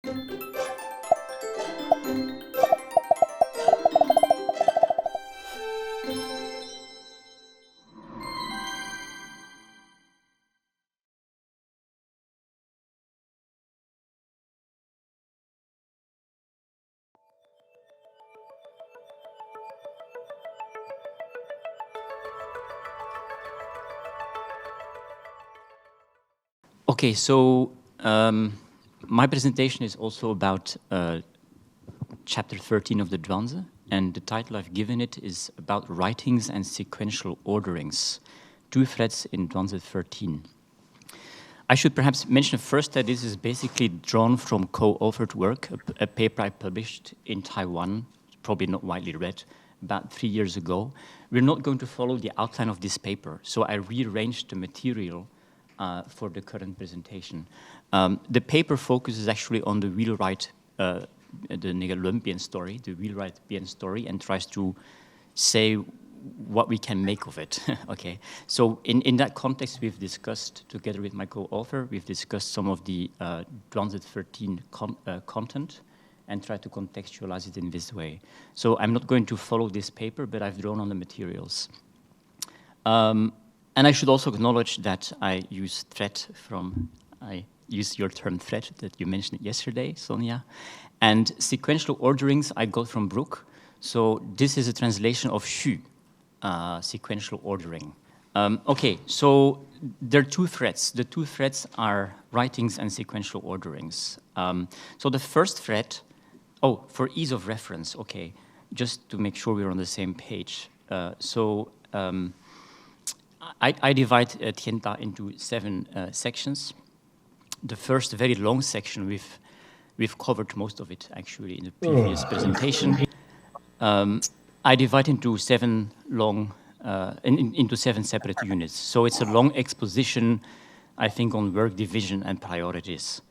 Okay, so my presentation is also about chapter 13 of the Zhuangzi, and the title I've given it is about writings and sequential orderings, two threads in Zhuangzi 13. I should perhaps mention first that this is basically drawn from co-authored work, a paper I published in Taiwan, probably not widely read, about 3 years ago. We're not going to follow the outline of this paper, so I rearranged the material for the current presentation. The paper focuses actually on the Wheelwright, the Lynne Bian story, the Wheelwright Bian story, and tries to say what we can make of it. Okay, so in that context, we've discussed, together with my co-author, we've discussed some of the Zhuangzi 13 content and try to contextualize it in this way. So I'm not going to follow this paper, but I've drawn on the materials. And I should also acknowledge that I use I use your term thread that you mentioned yesterday, Sonia. And sequential orderings I got from Brooke. So this is a translation of Xu, sequential ordering. Okay, so there are two threads. The two threads are writings and sequential orderings. So the first thread, for ease of reference, okay, just to make sure we're on the same page. I divide Tianda into 7 sections. The first very long section, we've covered most of it actually in the previous presentation. I divide into 7 into 7 separate units. So it's a long exposition, I think, on work division and priorities.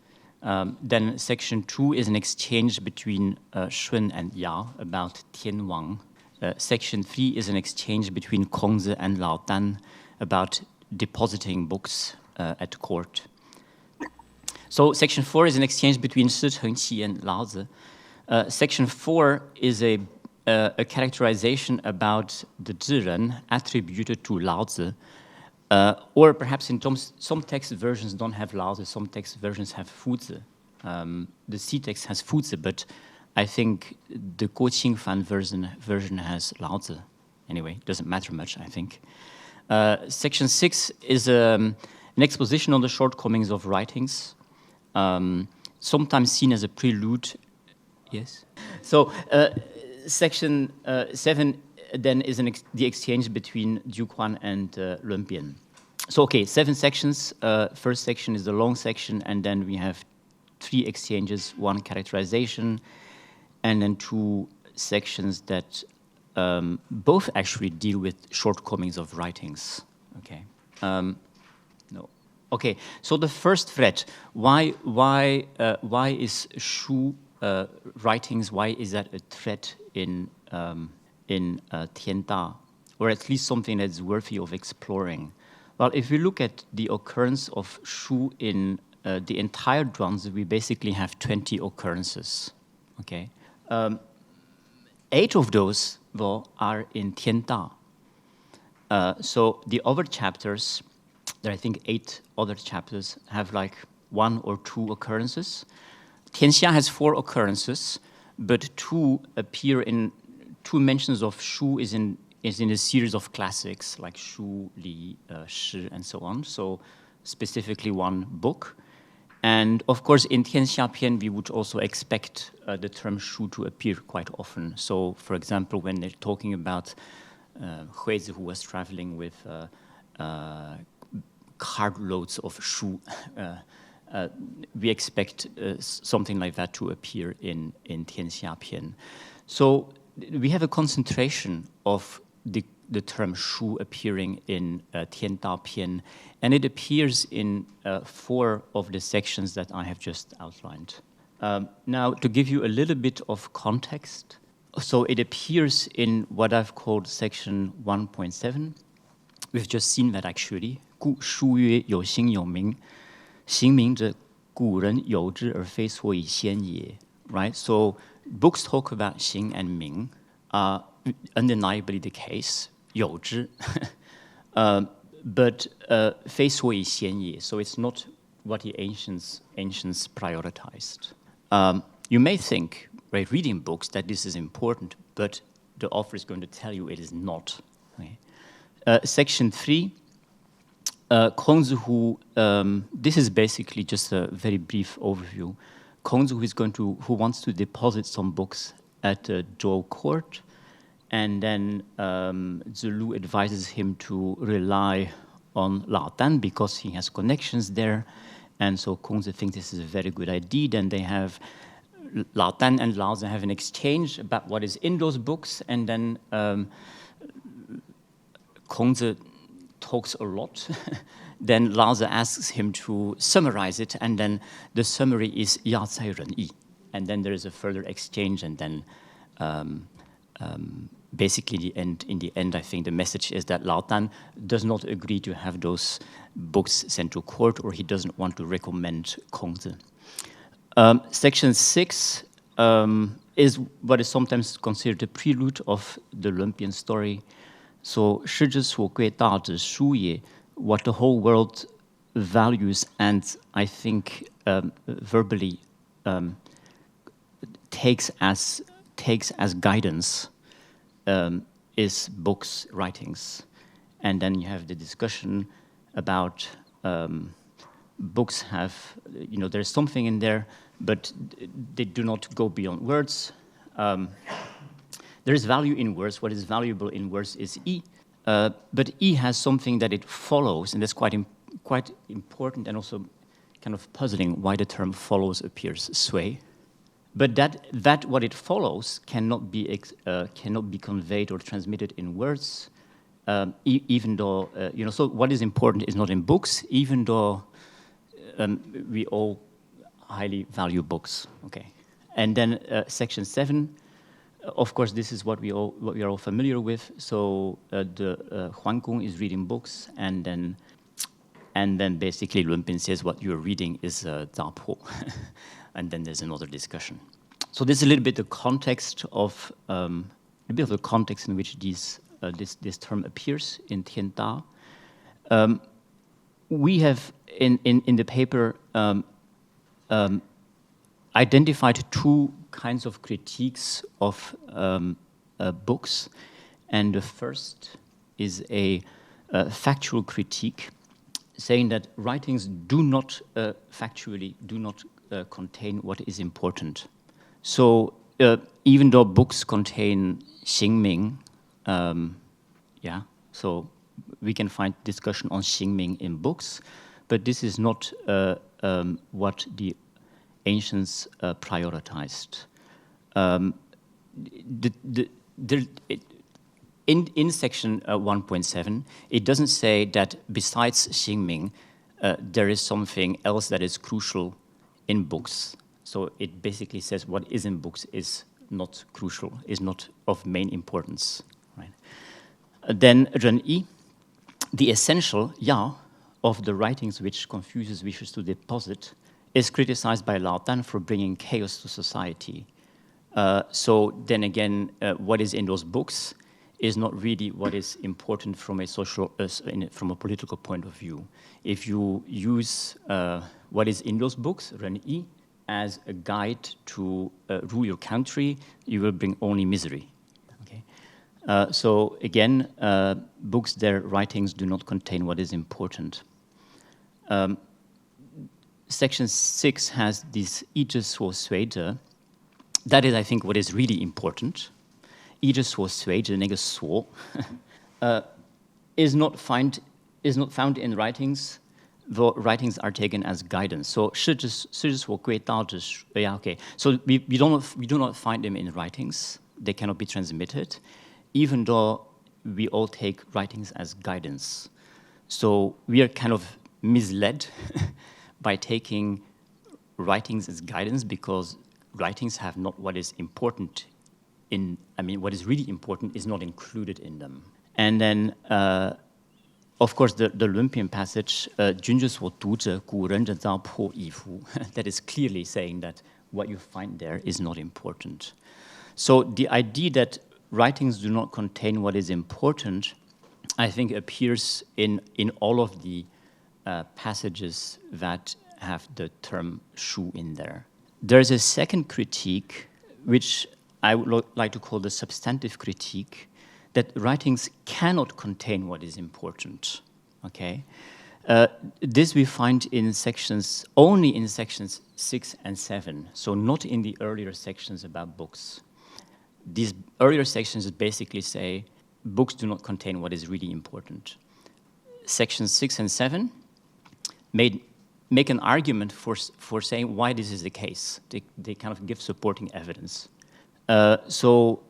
Then section 2 is an exchange between Shun and Ya about Tianwang. Section 3 is an exchange between Kongzi and Lao Dan about depositing books at court. So section 4 is an exchange between Shi Chengqi and Laozi. Section 4 is a characterization about the Zhiren attributed to Laozi, or perhaps in some text versions don't have Laozi, some text versions have Fuzi. The C text has Fuzi, but I think the Guo Qingfan version has Laozi. Anyway, it doesn't matter much, I think. Section 6 is an exposition on the shortcomings of writings, sometimes seen as a prelude. Yes. So section 7 then is the exchange between Duquan and Lynne Bian. So okay, 7 sections. First section is the long section, and then we have 3 exchanges, 1 characterization, and then 2 sections that both actually deal with shortcomings of writings. Okay. No. Okay. So the first thread. Why is Shu writings? Why is that a thread in Tianda, or at least something that's worthy of exploring? Well, if we look at the occurrence of Shu in the entire Zhuangzi, we basically have 20 occurrences. Okay. 8 of those, though, are in Tianda. So the other chapters, there are, I think, 8 other chapters, have like 1 or 2 occurrences. Tianxia has 4 occurrences, but 2 mentions of Shu is in a series of classics like Shu, Li, Shi, and so on. So specifically 1 book. And of course, in Tianxia Pian, we would also expect the term Shu to appear quite often. So, for example, when they're talking about Huizi, who was traveling with cartloads of Shu, we expect something like that to appear in Tianxia Pian. So we have a concentration of the term Shu appearing in Tianda Pian, and it appears in 4 of the sections that I have just outlined. Now, to give you a little bit of context, so it appears in what I've called section 1.7. We've just seen that actually. 故书曰有心有名，行名者古人有之而非所以先也, right? So books talk about Xing and Ming, undeniably the case, 有之, but 非所以先也, so it's not what the ancients prioritized. You may think, right, reading books, that this is important, but the author is going to tell you it is not. Okay? Section 3, Kongzi who, this is basically just a very brief overview. Kongzi who wants to deposit some books at the Zhou court, and then Zulu advises him to rely on Lao Dan because he has connections there, and so Kongzi thinks this is a very good idea. Then they have Lao Dan and Lao Tzu have an exchange about what is in those books, and then Kongzi talks a lot. Then Lao Tzu asks him to summarize it, and then the summary is Ya Cai Ren Yi. And then there is a further exchange, and then basically in the end, I think the message is that Lao Dan does not agree to have those books sent to court, or he doesn't want to recommend Kongzi. Section 6 is what is sometimes considered the prelude of the Lynne story. So, 世之所贵大之书也, what the whole world values and I think verbally takes as guidance is books, writings. And then you have the discussion about books have, there's something in there, but they do not go beyond words. There is value in words. What is valuable in words is E. But E has something that it follows, and that's quite important and also kind of puzzling why the term follows appears, sway. But that what it follows cannot be conveyed or transmitted in words, even though, so what is important is not in books, even though we all highly value books, okay. And then section 7, of course, this is what we are all familiar with. So the Huang Gong is reading books, and then basically Lun Bin says what you're reading is Da Po, and then there's another discussion. So this is a little bit the context of the context in which this term appears in Tian Da. We have in the paper identified two kinds of critiques of books, and the first is a factual critique, saying that writings do not factually contain what is important. So even though books contain Xingming, so we can find discussion on Xingming in books, but this is not what the ancients prioritized. In section 1.7, it doesn't say that besides Xingming, there is something else that is crucial in books. So it basically says what is in books is not crucial, is not of main importance. Right? Then Ren Yi, the essential Ya of the writings which Confucius wishes to deposit, is criticized by Lao Dan for bringing chaos to society. So then again, what is in those books is not really what is important from a political point of view. If you use what is in those books, Ren Yi, as a guide to rule your country, you will bring only misery. Okay? So again, books, their writings do not contain what is important. Section 6 has this 一之所随者. That is, I think, what is really important. 一之所随者, 那个所, is not found in writings, though writings are taken as guidance. So 世之所贵道之, okay. So we do not find them in writings. They cannot be transmitted, even though we all take writings as guidance. So we are kind of misled by taking writings as guidance, because writings have not what is important what is really important is not included in them. And then of course, the Olympian passage, 君之所读者，古人之糟粕矣夫, that is clearly saying that what you find there is not important. So the idea that writings do not contain what is important, I think, appears in all of the passages that have the term shu in there. There's a second critique, which I would like to call the substantive critique, that writings cannot contain what is important, okay? This we find only in sections 6 and 7, so not in the earlier sections about books. These earlier sections basically say books do not contain what is really important. Sections 6 and 7 make an argument for saying why this is the case. They kind of give supporting evidence. So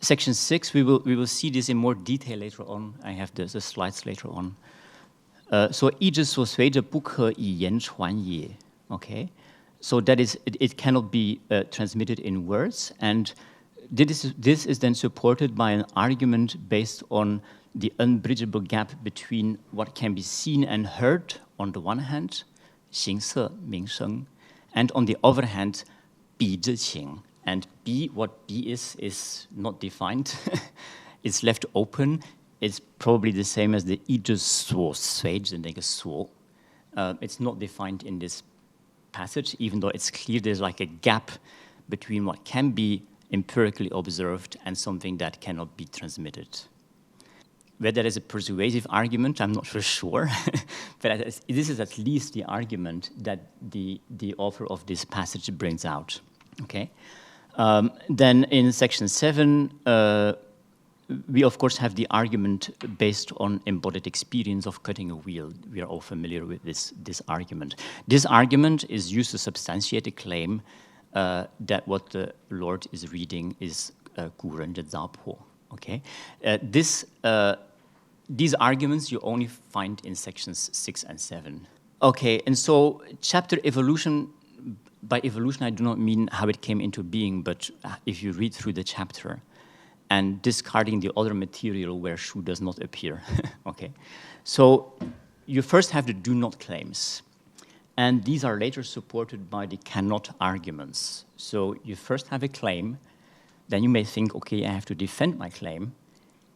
section 6, we will see this in more detail later on. I have the slides later on. So 意之所随着不可以言传也. Okay, so that is it cannot be transmitted in words, and this is then supported by an argument based on the unbridgeable gap between what can be seen and heard on the one hand, 形色名声, and on the other hand, 比之情. And B, what B is not defined. It's left open. It's probably the same as the 意之所随着那个所. It's not defined in this passage, even though it's clear there's like a gap between what can be empirically observed and something that cannot be transmitted. Whether that is a persuasive argument, I'm not for sure. But this is at least the argument that the author of this passage brings out. Okay. Then in section 7, we of course have the argument based on embodied experience of cutting a wheel. We are all familiar with this argument. This argument is used to substantiate a claim that what the Lord is reading is 古人之糟粕. Okay, these arguments you only find in sections 6 and 7. Okay, and so chapter evolution. By evolution, I do not mean how it came into being, but if you read through the chapter and discarding the other material where shu does not appear. Okay, so you first have the do not claims, and these are later supported by the cannot arguments. So you first have a claim, then you may think, okay, I have to defend my claim,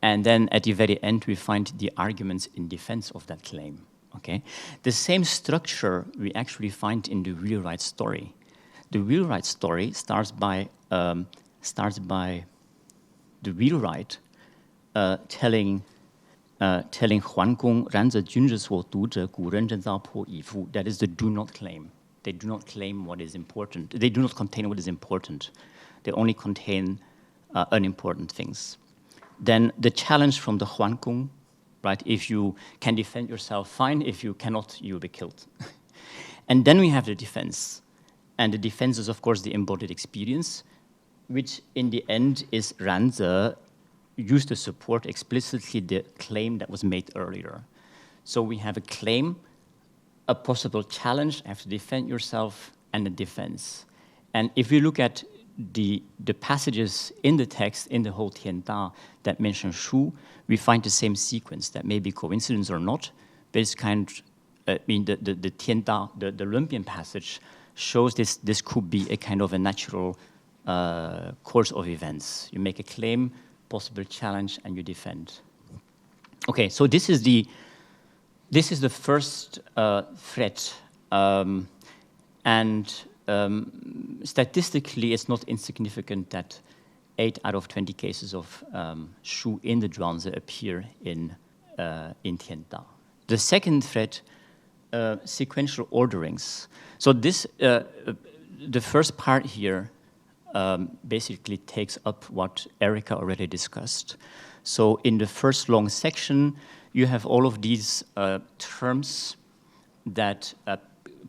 and then at the very end we find the arguments in defense of that claim. Okay, the same structure we actually find in the Wheelwright story. The Wheelwright story starts by the Wheelwright telling 桓公然则君之所读者，古人之糟粕矣夫. That is the do not claim. They do not claim what is important. They do not contain what is important. They only contain unimportant things. Then the challenge from the 桓公. Right? If you can defend yourself, fine. If you cannot, you will be killed. And then we have the defense. And the defense is, of course, the embodied experience, which in the end is 然则 used to support explicitly the claim that was made earlier. So we have a claim, a possible challenge, have to defend yourself, and a defense. And if we look at the passages in the text, in the whole Tianda that mention shu, we find the same sequence. That may be coincidence or not, but it's kind of, the Tianda, the Olympian passage, shows this could be a kind of a natural course of events. You make a claim, possible challenge, and you defend. Okay, so this is the first threat, and statistically, it's not insignificant that 8 out of 20 cases of shu in the Zhuangzi appear in Tianda. The second threat, sequential orderings. So this, the first part here basically takes up what Erica already discussed. So in the first long section, you have all of these terms that,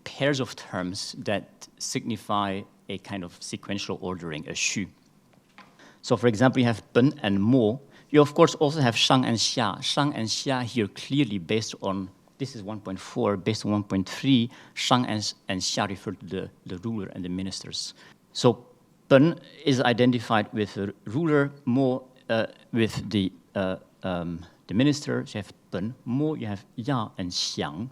pairs of terms that signify a kind of sequential ordering, a shu. So for example, you have ben and mo. You of course also have shang and xia. Shang and xia here clearly based on, this is 1.4, based on 1.3, shang and xia refer to the ruler and the ministers. So ben is identified with the ruler, mo with the the minister, so you have 本, 摸, you have 要 and 想.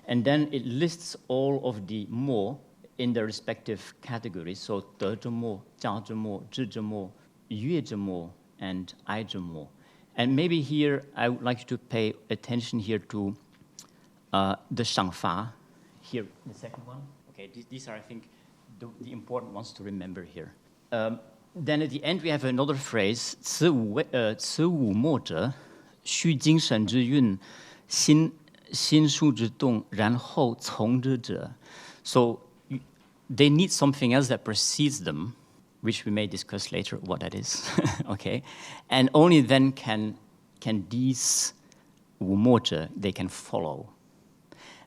And then it lists all of the 摸 in their respective categories. So 得之摸, 教之摸, 知之摸, 乐之摸, and 哀之摸. And maybe here, I would like you to pay attention here to the 赏罚. Here, the second one. Okay, these are, I think, the important ones to remember here. Then at the end, we have another phrase, 此五墨者, 须精神之运, 心术之动, 然后从之者. So they need something else that precedes them, which we may discuss later what that is, okay? And only then can these 五墨者, they can follow.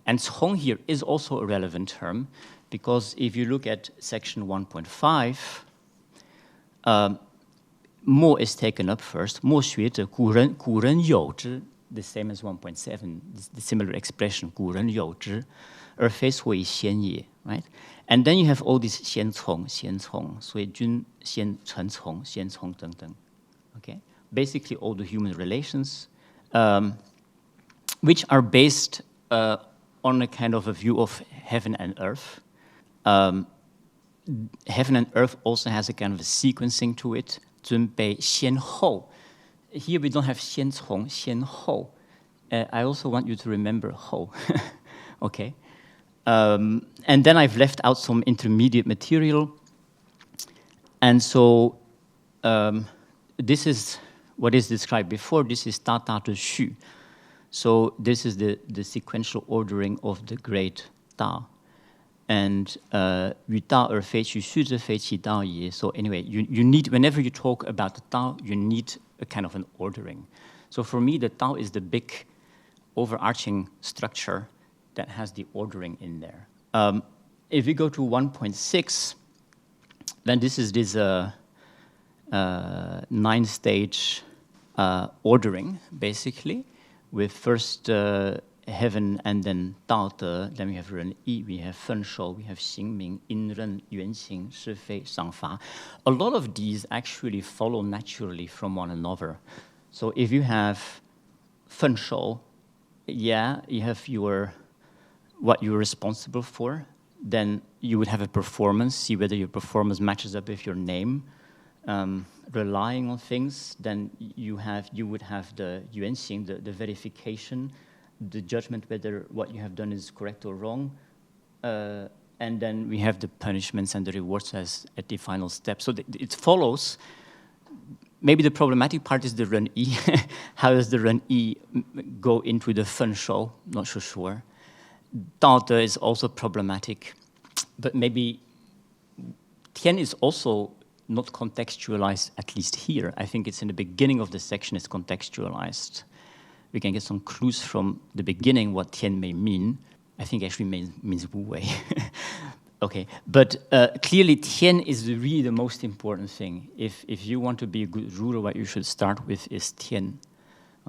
And 从 here is also a relevant term, because if you look at section 1.5, 墨 is taken up first. 墨学者, 古人有之, the same as 1.7, the similar expression, 古人有之, 而非所以先也, right? And then you have all these 先从, 所以君先臣从, 先从等等, okay? Basically all the human relations, which are based on a kind of a view of heaven and earth. Heaven and earth also has a kind of a sequencing to it. 尊卑先后. Here we don't have 先从, 先后. I also want you to remember 后, okay? And then I've left out some intermediate material. And so this is what is described before. This is 大大之序. So this is the sequential ordering of the great Da. And 与道而非其序之非其道也. So anyway, you need, whenever you talk about the Tao, you need a kind of an ordering. So for me, the Tao is the big overarching structure that has the ordering in there. If we go to 1.6, then this is this 9-stage ordering, basically, with first heaven and then 道德, then we have 仁义, we have 分手, we have 行名, 因任, 原形, 是非, 赏罚. A lot of these actually follow naturally from one another. So if you have 分手, yeah, you have what you're responsible for, then you would have a performance, see whether your performance matches up with your name. Relying on things, then you would have the 原形, the verification, the judgment whether what you have done is correct or wrong, and then we have the punishments and the rewards as at the final step. So it follows. Maybe the problematic part is the 仁义. How does the 仁义go into the 分手? Not so sure. 道德 is also problematic, but maybe 天 is also not contextualized, at least here. I think it's in the beginning of the section, it's contextualized. We can get some clues from the beginning what 天 may mean. I think actually means Wu Wei. Okay, but clearly 天 is really the most important thing. If you want to be a good ruler, what you should start with is 天.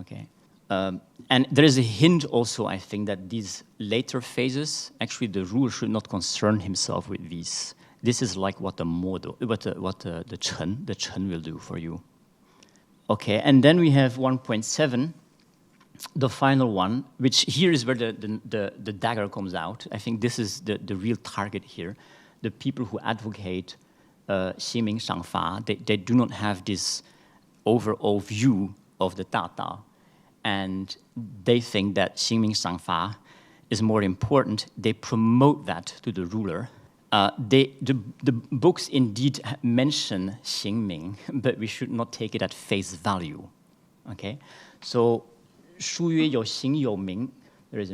Okay, and there is a hint also, I think, that these later phases, actually the ruler should not concern himself with these. This is like what the model, what the Chen will do for you. Okay, and then we have 1.7, the final one, which here is where the dagger comes out. I think this is the real target here. The people who advocate 心明赏罚, they do not have this overall view of the Tata, and they think that 心明赏罚 is more important. They promote that to the ruler. The books indeed mention 行名, but we should not take it at face value. Okay, so 书曰有形有名, there is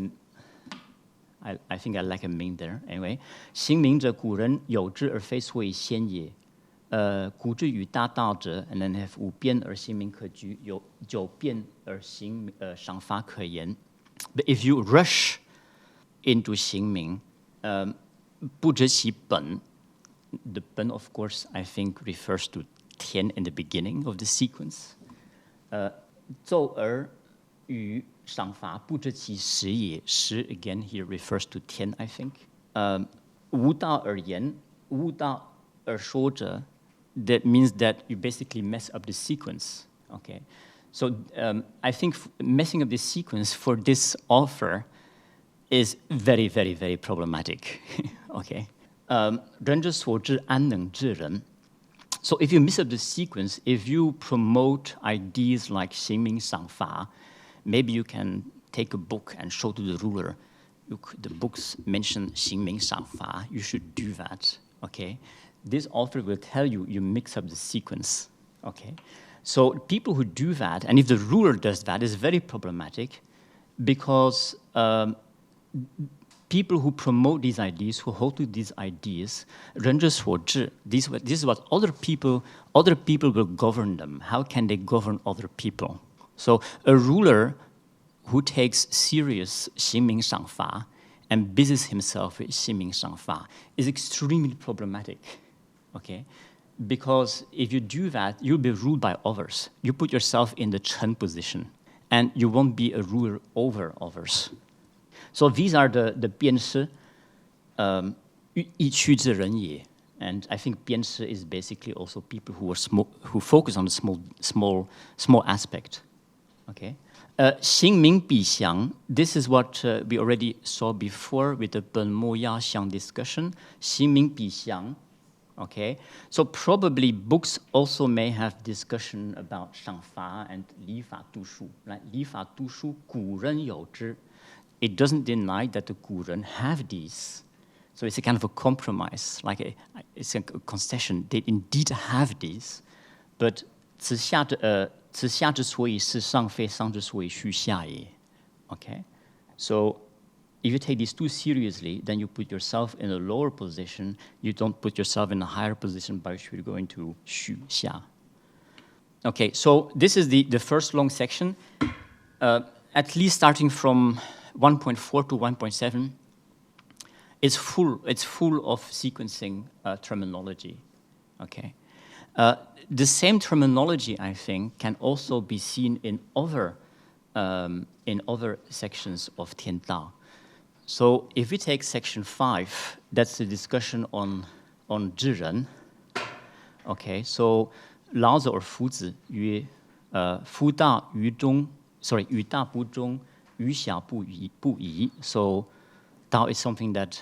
I think I like a 名 there. Anyway, 行名者古人有之而非所以先也. 古之与大道者, and then have 五辩而行名可居, 有九辩而行赏罚可言. But if you rush into 行名, 不知其本, the 本 of course I think refers to 天 in the beginning of the sequence. 奏而与赏罚不知其实也, 实 again here refers to 天 I think. 无道而言, 无道而说者, that means that you basically mess up the sequence. Okay, So I think messing up this sequence for this author is very, very, very problematic. Okay. 人之所知安能知人 So if you mess up the sequence, if you promote ideas like 行名赏罚, maybe you can take a book and show to the ruler, look, the books mention 行名赏罚, you should do that, okay? This author will tell you, you mix up the sequence, okay? So people who do that, and if the ruler does that, is very problematic because people who promote these ideas, who hold to these ideas, 人之所知, this is what other people will govern them. How can they govern other people? So a ruler who takes serious 行名赏罚 and busies himself with 行名赏罚 is extremely problematic, okay? Because if you do that, you'll be ruled by others. You put yourself in the Chen position, and you won't be a ruler over others. So these are the 辨识, 一区之人也. And I think 辨识 is basically also people who focus on the small aspect. Okay. 行名比详, this is what we already saw before with the 本末压详 discussion. 行名比详. Okay, so probably books also may have discussion about 赏罚 and 礼法度数. Right? 礼法度数古人有之. It doesn't deny that the 古人 have these. So it's a kind of a compromise, it's a concession. They indeed have these, but 此下之所以是上非上之所以虚下也. Okay, so if you take these too seriously, then you put yourself in a lower position. You don't put yourself in a higher position by which we're going to 虚下. Okay, so this is the first long section, at least starting from 1.4 to 1.7. It's full of sequencing terminology. Okay, the same terminology, I think, can also be seen in other sections of 天道. So if we take section 5, that's the discussion on 知人. Okay, so 老子 or 夫子曰夫大于中 sorry 与大不中 与小不疑. So Dao is something that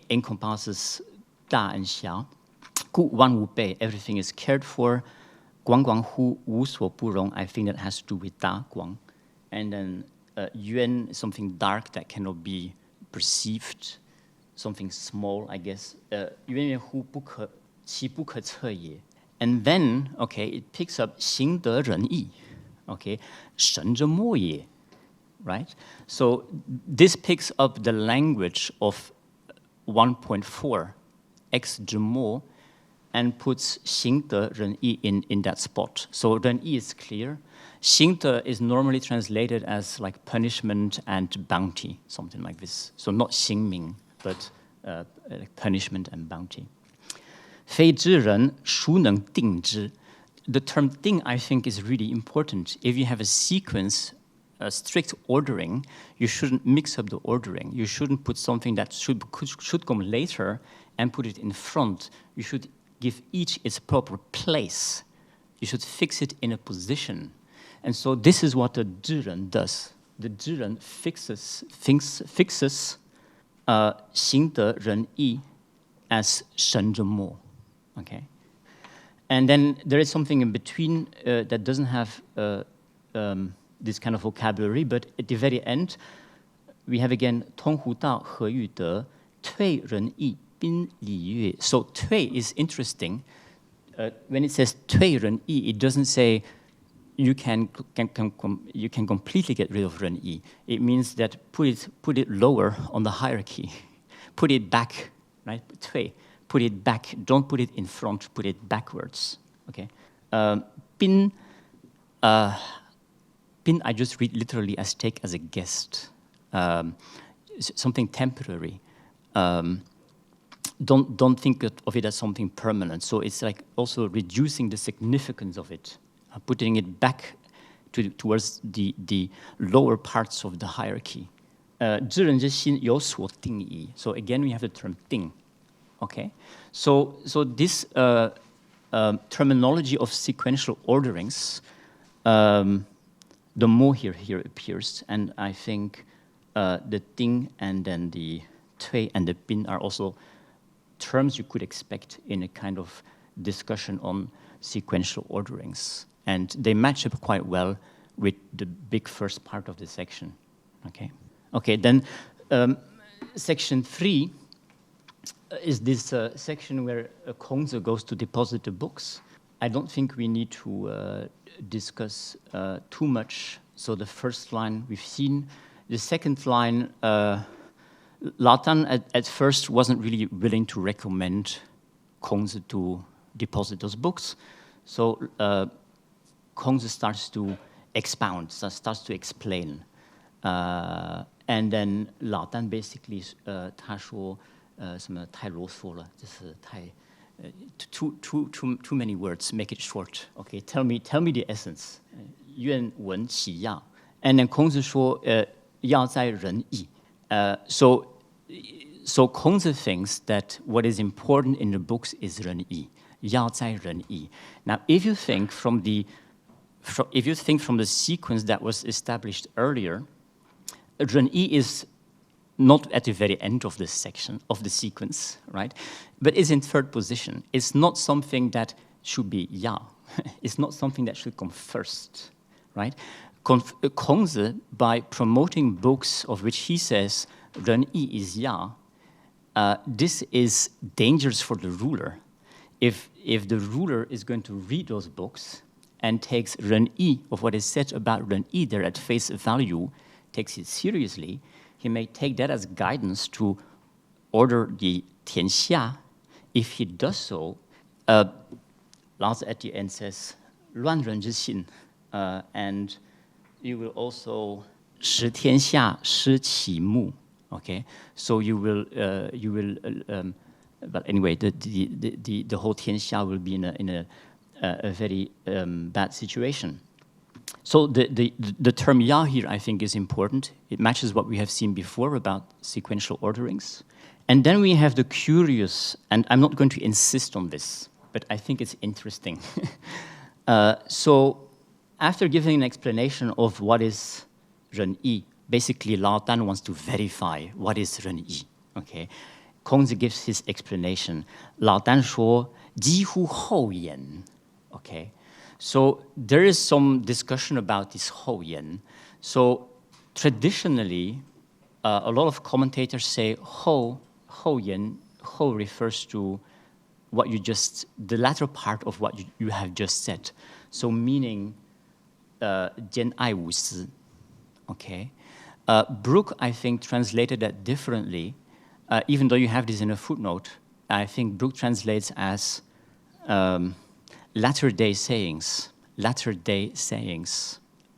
encompasses 大 and 小. 故万物备, everything is cared for. 广广乎无所不容, I think that has to do with 大广. And then yuan is something dark that cannot be perceived, something small, I guess. 渊渊乎不可其不可测也. And then, okay, it picks up 行得仁义. Okay, 神之末也. Right? So this picks up the language of 1.4, X 之末, and puts 行得仁义 in that spot. So 仁义 is clear. 行得 is normally translated as like punishment and bounty, something like this. So not 行名, but like punishment and bounty. 非之人孰能定之? The term 定, I think, is really important. If you have a sequence, a strict ordering, you shouldn't mix up the ordering. You shouldn't put something that should come later and put it in front. You should give each its proper place. You should fix it in a position. And so this is what the 知人 does. The 知人 fixes 行得仁义 as 神之末. Okay? And then there is something in between that doesn't have this kind of vocabulary, but at the very end, we have again 通乎道合于德退仁义宾礼乐. So 退 is interesting. When it says 退仁义, it doesn't say you can completely get rid of 仁义. It means that put it lower on the hierarchy. Put it back, right? 退. Put it back. Don't put it in front. Put it backwards. Okay. Bin, I just read literally as take as a guest. Something temporary. Don't think of it as something permanent. So it's like also reducing the significance of it, putting it back towards the lower parts of the hierarchy. 知人之心有所定矣. So again, we have the term 定. Okay, so this terminology of sequential orderings the more here appears. And I think the ding and then the tui and the bin are also terms you could expect in a kind of discussion on sequential orderings. And they match up quite well with the big first part of the section. Okay, then section 3 is this section where Kongzi goes to deposit the books. I don't think we need to discuss too much. So the first line we've seen. The second line, Lao Dan at first wasn't really willing to recommend Kongzi to deposit those books. So Kongzi starts to expound, starts to explain. And then Lao Dan basically 他说什么太啰嗦了，就是太 too many words, make it short. Okay, tell me the essence. 愿闻其要. And then Kongzi 说要在仁义. So Kongzi thinks that what is important in the books is 仁义, 要在仁义. Now, if you think from the sequence that was established earlier, 仁义 is not at the very end of this section, of the sequence, right? But it's in third position. It's not something that should be ya. It's not something that should come first, right? Kongzi, by promoting books of which he says, 仁义 is ya, this is dangerous for the ruler. If the ruler is going to read those books and takes 仁义 of what is said about 仁义 there at face value, takes it seriously, he may take that as guidance to order the 天下. If he does so, Laozi at the end says, 乱人之心, and you will also 使天下失其目. Okay, so you will, but anyway, the whole 天下 will be in a very bad situation. So the term ya here, I think, is important. It matches what we have seen before about sequential orderings. And then we have the curious, and I'm not going to insist on this, but I think it's interesting. So after giving an explanation of what is 仁义, basically Lao Dan wants to verify what is 仁义. Okay, Kongzi gives his explanation. Lao Dan 说几乎后言. Okay. So there is some discussion about this 后言. So traditionally, a lot of commentators say 后言, 后 refers to what you just, the latter part of what you have just said. So meaning 兼爱无私. Okay. Brooke, I think, translated that differently. Even though you have this in a footnote, I think Brooke translates as latter-day sayings,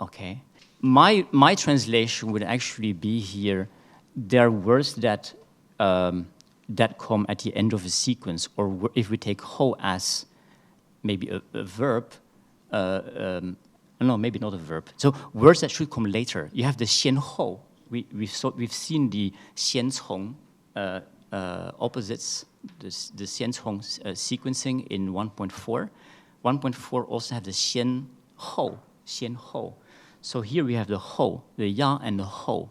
okay? My translation would actually be here, there are words that come at the end of a sequence, or if we take ho as maybe a verb, no, maybe not a verb. So words that should come later. You have the 先后. We've seen the 先从 opposites, the 先从 sequencing in 1.4. 1.4 also have the 先后. So here we have the ho, the ya and the ho.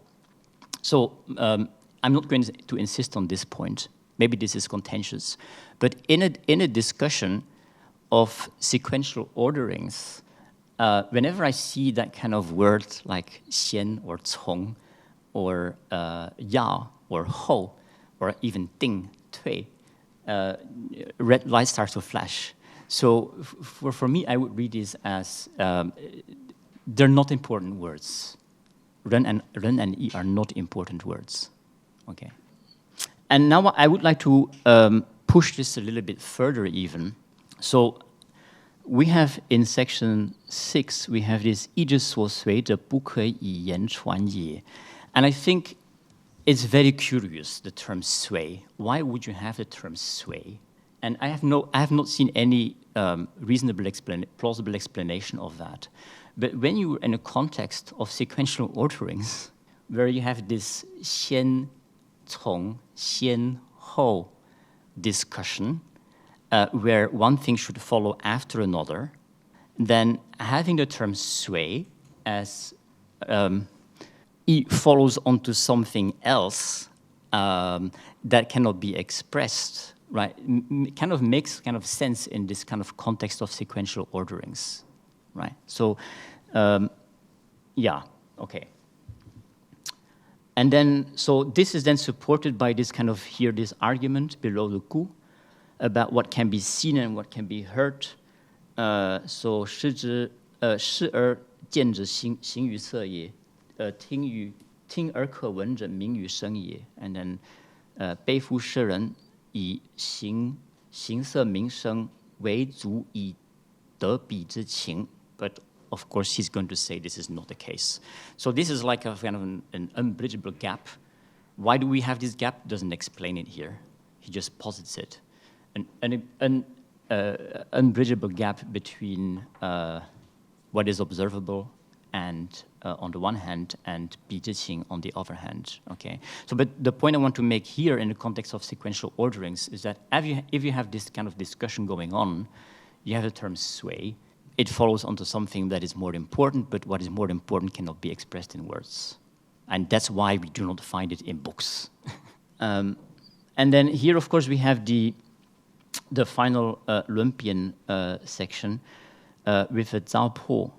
So I'm not going to insist on this point. Maybe this is contentious. But in a discussion of sequential orderings, whenever I see that kind of word like 先 or 从 or ya or ho or even ding, tui, red light starts to flash. So for me, I would read this as they're not important words. Ren and yi are not important words. Okay. And now I would like to push this a little bit further even. So we have in section 6, we have this 一之所随的不可以言传也. And I think it's very curious, the term sway. Why would you have the term sway? And I have not seen any plausible explanation of that. But when you're in a context of sequential orderings, where you have this 先从先后 discussion, where one thing should follow after another, then having the term sway as it follows onto something else that cannot be expressed, right? Kind of makes kind of sense in this kind of context of sequential orderings, right? So, yeah, okay. And then, so this is then supported by this kind of here, this argument below the coup about what can be seen and what can be heard. So, 视而见者形于色也，听而可闻者名于声也。And then, 背负世人以形色名声为足以得彼之情。But of course, he's going to say this is not the case. So this is like a kind of an unbridgeable gap. Why do we have this gap? Doesn't explain it here. He just posits it. An unbridgeable gap between what is observable and on the one hand, and 比之情 on the other hand. Okay. So, but the point I want to make here in the context of sequential orderings is that if you have this kind of discussion going on, you have the term sway. It follows onto something that is more important, but what is more important cannot be expressed in words. And that's why we do not find it in books. And then here, of course, we have the final Lumpian section with a Zhao Po.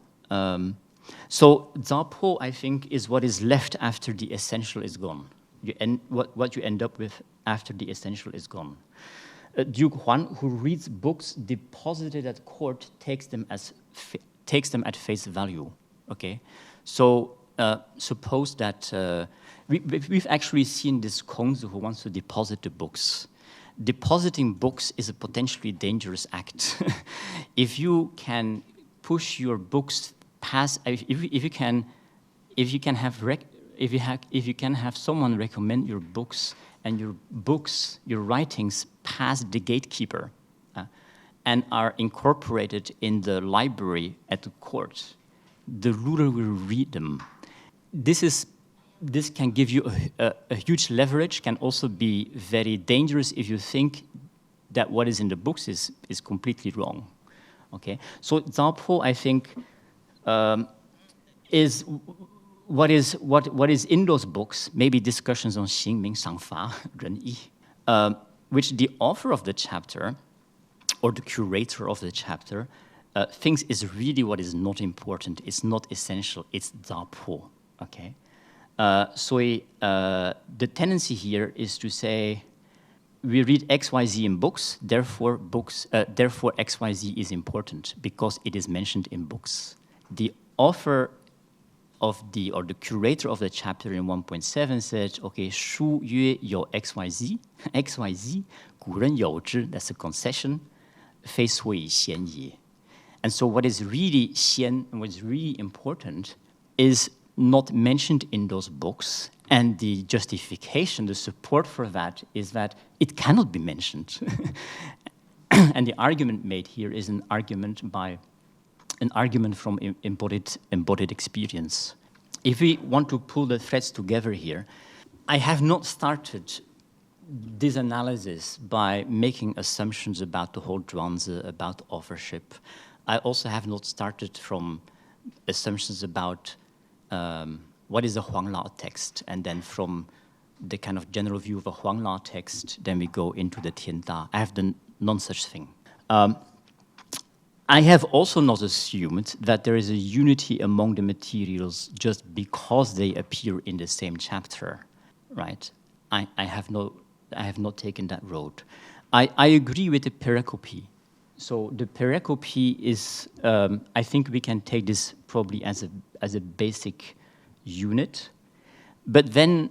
So Zhao Po, I think, is what is left after the essential is gone. What you end up with after the essential is gone. Duke Huan, who reads books deposited at court, takes them at face value. Okay, so suppose that we've actually seen this Kongzi who wants to deposit the books. Depositing books is a potentially dangerous act. If you can push your books past, if you can have someone recommend your books and your writings past the gatekeeper and are incorporated in the library at the court, the ruler will read them. This can give you a huge leverage, can also be very dangerous if you think that what is in the books is completely wrong. Okay, so Zhao Po, I think, is what is in those books, maybe discussions on Xing, Ming, Shangfa, Ren Yi, which the author of the chapter or the curator of the chapter thinks is really what is not important. It's not essential. It's Zhao Po. Okay, so the tendency here is to say we read XYZ in books, therefore XYZ is important because it is mentioned in books. The author of the curator of the chapter in 1.7 said, okay, 书曰有 XYZ, XYZ, 古人有之, that's a concession, 非所以先也. And so what is really 先, and what is really important is not mentioned in those books, and the justification, the support for that is that it cannot be mentioned. And the argument made here is an argument from embodied experience. If we want to pull the threads together here, I have not started this analysis by making assumptions about the whole zhuangzi, about authorship. I also have not started from assumptions about what is a Huanglao text, and then from the kind of general view of a Huanglao text, then we go into the Tianda. I have done none such thing. I have also not assumed that there is a unity among the materials just because they appear in the same chapter, right? I have not taken that road. I agree with the pericope. So the pericope is, I think we can take this probably as a basic unit. But then,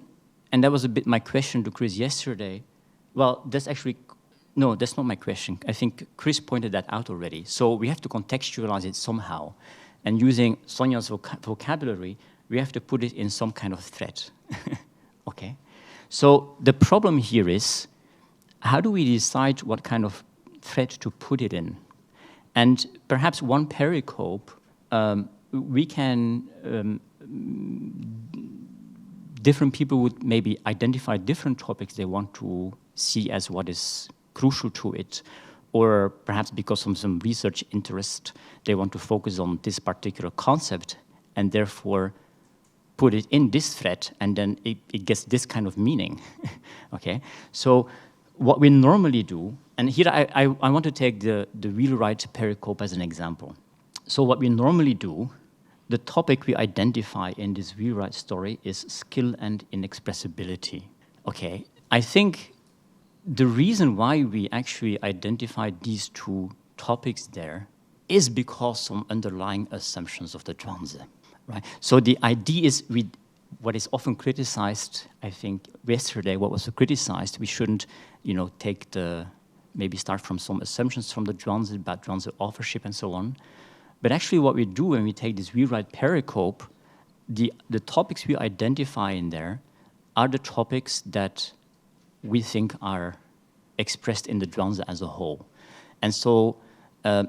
and that was a bit my question to Chris yesterday, well, that's actually, no, that's not my question. I think Chris pointed that out already. So we have to contextualize it somehow. And using Sonia's vocabulary, we have to put it in some kind of thread. Okay? So the problem here is, how do we decide what kind of thread to put it in? And perhaps one pericope, we can, different people would maybe identify different topics they want to see as what is crucial to it, or perhaps because of some research interest, they want to focus on this particular concept and therefore put it in this thread, and then it gets this kind of meaning, okay? So what we normally do, and here I want to take the Wheelwright pericope as an example. So what we normally do, the topic we identify in this Wheelwright story is skill and inexpressibility, okay? I think the reason why we actually identify these two topics there is because some underlying assumptions of the Zhuangzi. Right. So the idea is, what is often criticized, I think yesterday, what was criticized, we shouldn't, maybe start from some assumptions from the Zhuangzi about Zhuangzi authorship and so on. But actually what we do when we take this Wheelwright pericope, the topics we identify in there are the topics that we think are expressed in the Zhuangzi as a whole. And so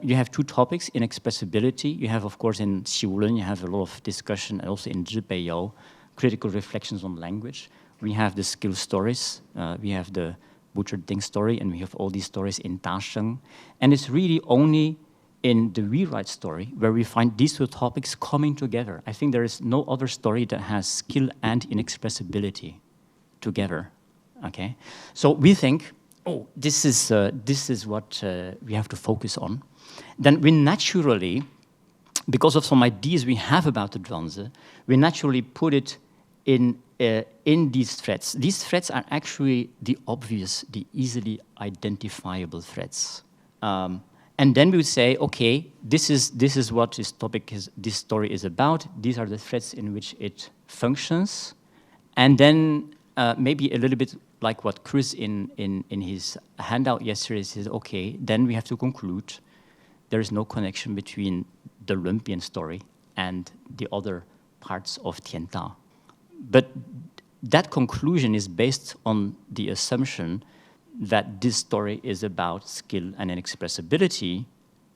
you have two topics, inexpressibility. You have, of course, in Xiulun, you have a lot of discussion, and also in Zhibeiyou, critical reflections on language. We have the skill stories. We have the Butcher Ding story, and we have all these stories in Dasheng. And it's really only in the Wheelwright story where we find these two topics coming together. I think there is no other story that has skill and inexpressibility together, okay? So we think, oh, this is what we have to focus on. Then we naturally, because of some ideas we have about the Zhuangzi, we naturally put it in these threads. These threads are actually the obvious, the easily identifiable threads. And then we would say, okay, this is what this story is about. These are the threads in which it functions. And then maybe a little bit like what Chris in his handout yesterday says, okay, then we have to conclude there is no connection between the Lumpian story and the other parts of Tianda. But that conclusion is based on the assumption that this story is about skill and inexpressibility,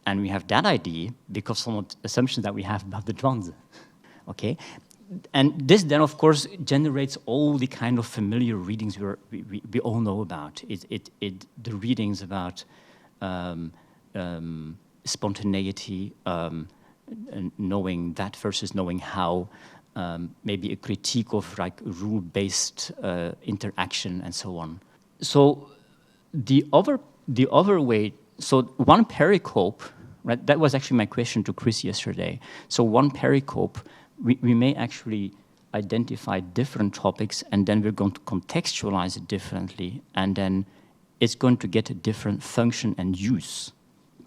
and we have that idea because of some of the assumptions that we have about the Zhuangzi, okay? And this then, of course, generates all the kind of familiar readings we all know about. The readings about spontaneity, knowing that versus knowing how, maybe a critique of like rule-based interaction and so on. So the other way, so one pericope, right? That was actually my question to Chris yesterday. So one pericope, we may actually identify different topics, and then we're going to contextualize it differently, and then it's going to get a different function and use,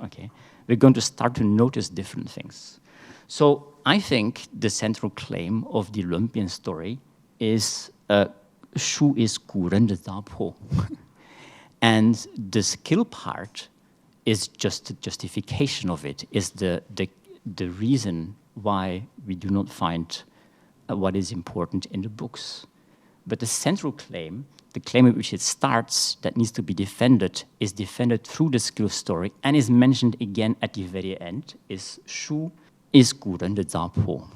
okay? We're going to start to notice different things. So I think the central claim of the Lumpian story is Shu is gu ren de zapo. And the skill part is just the justification of it, is the reason why we do not find what is important in the books. But the central claim, the claim at which it starts, that needs to be defended, is defended through the skill story and is mentioned again at the very end, is Shu is gu ren de zapo,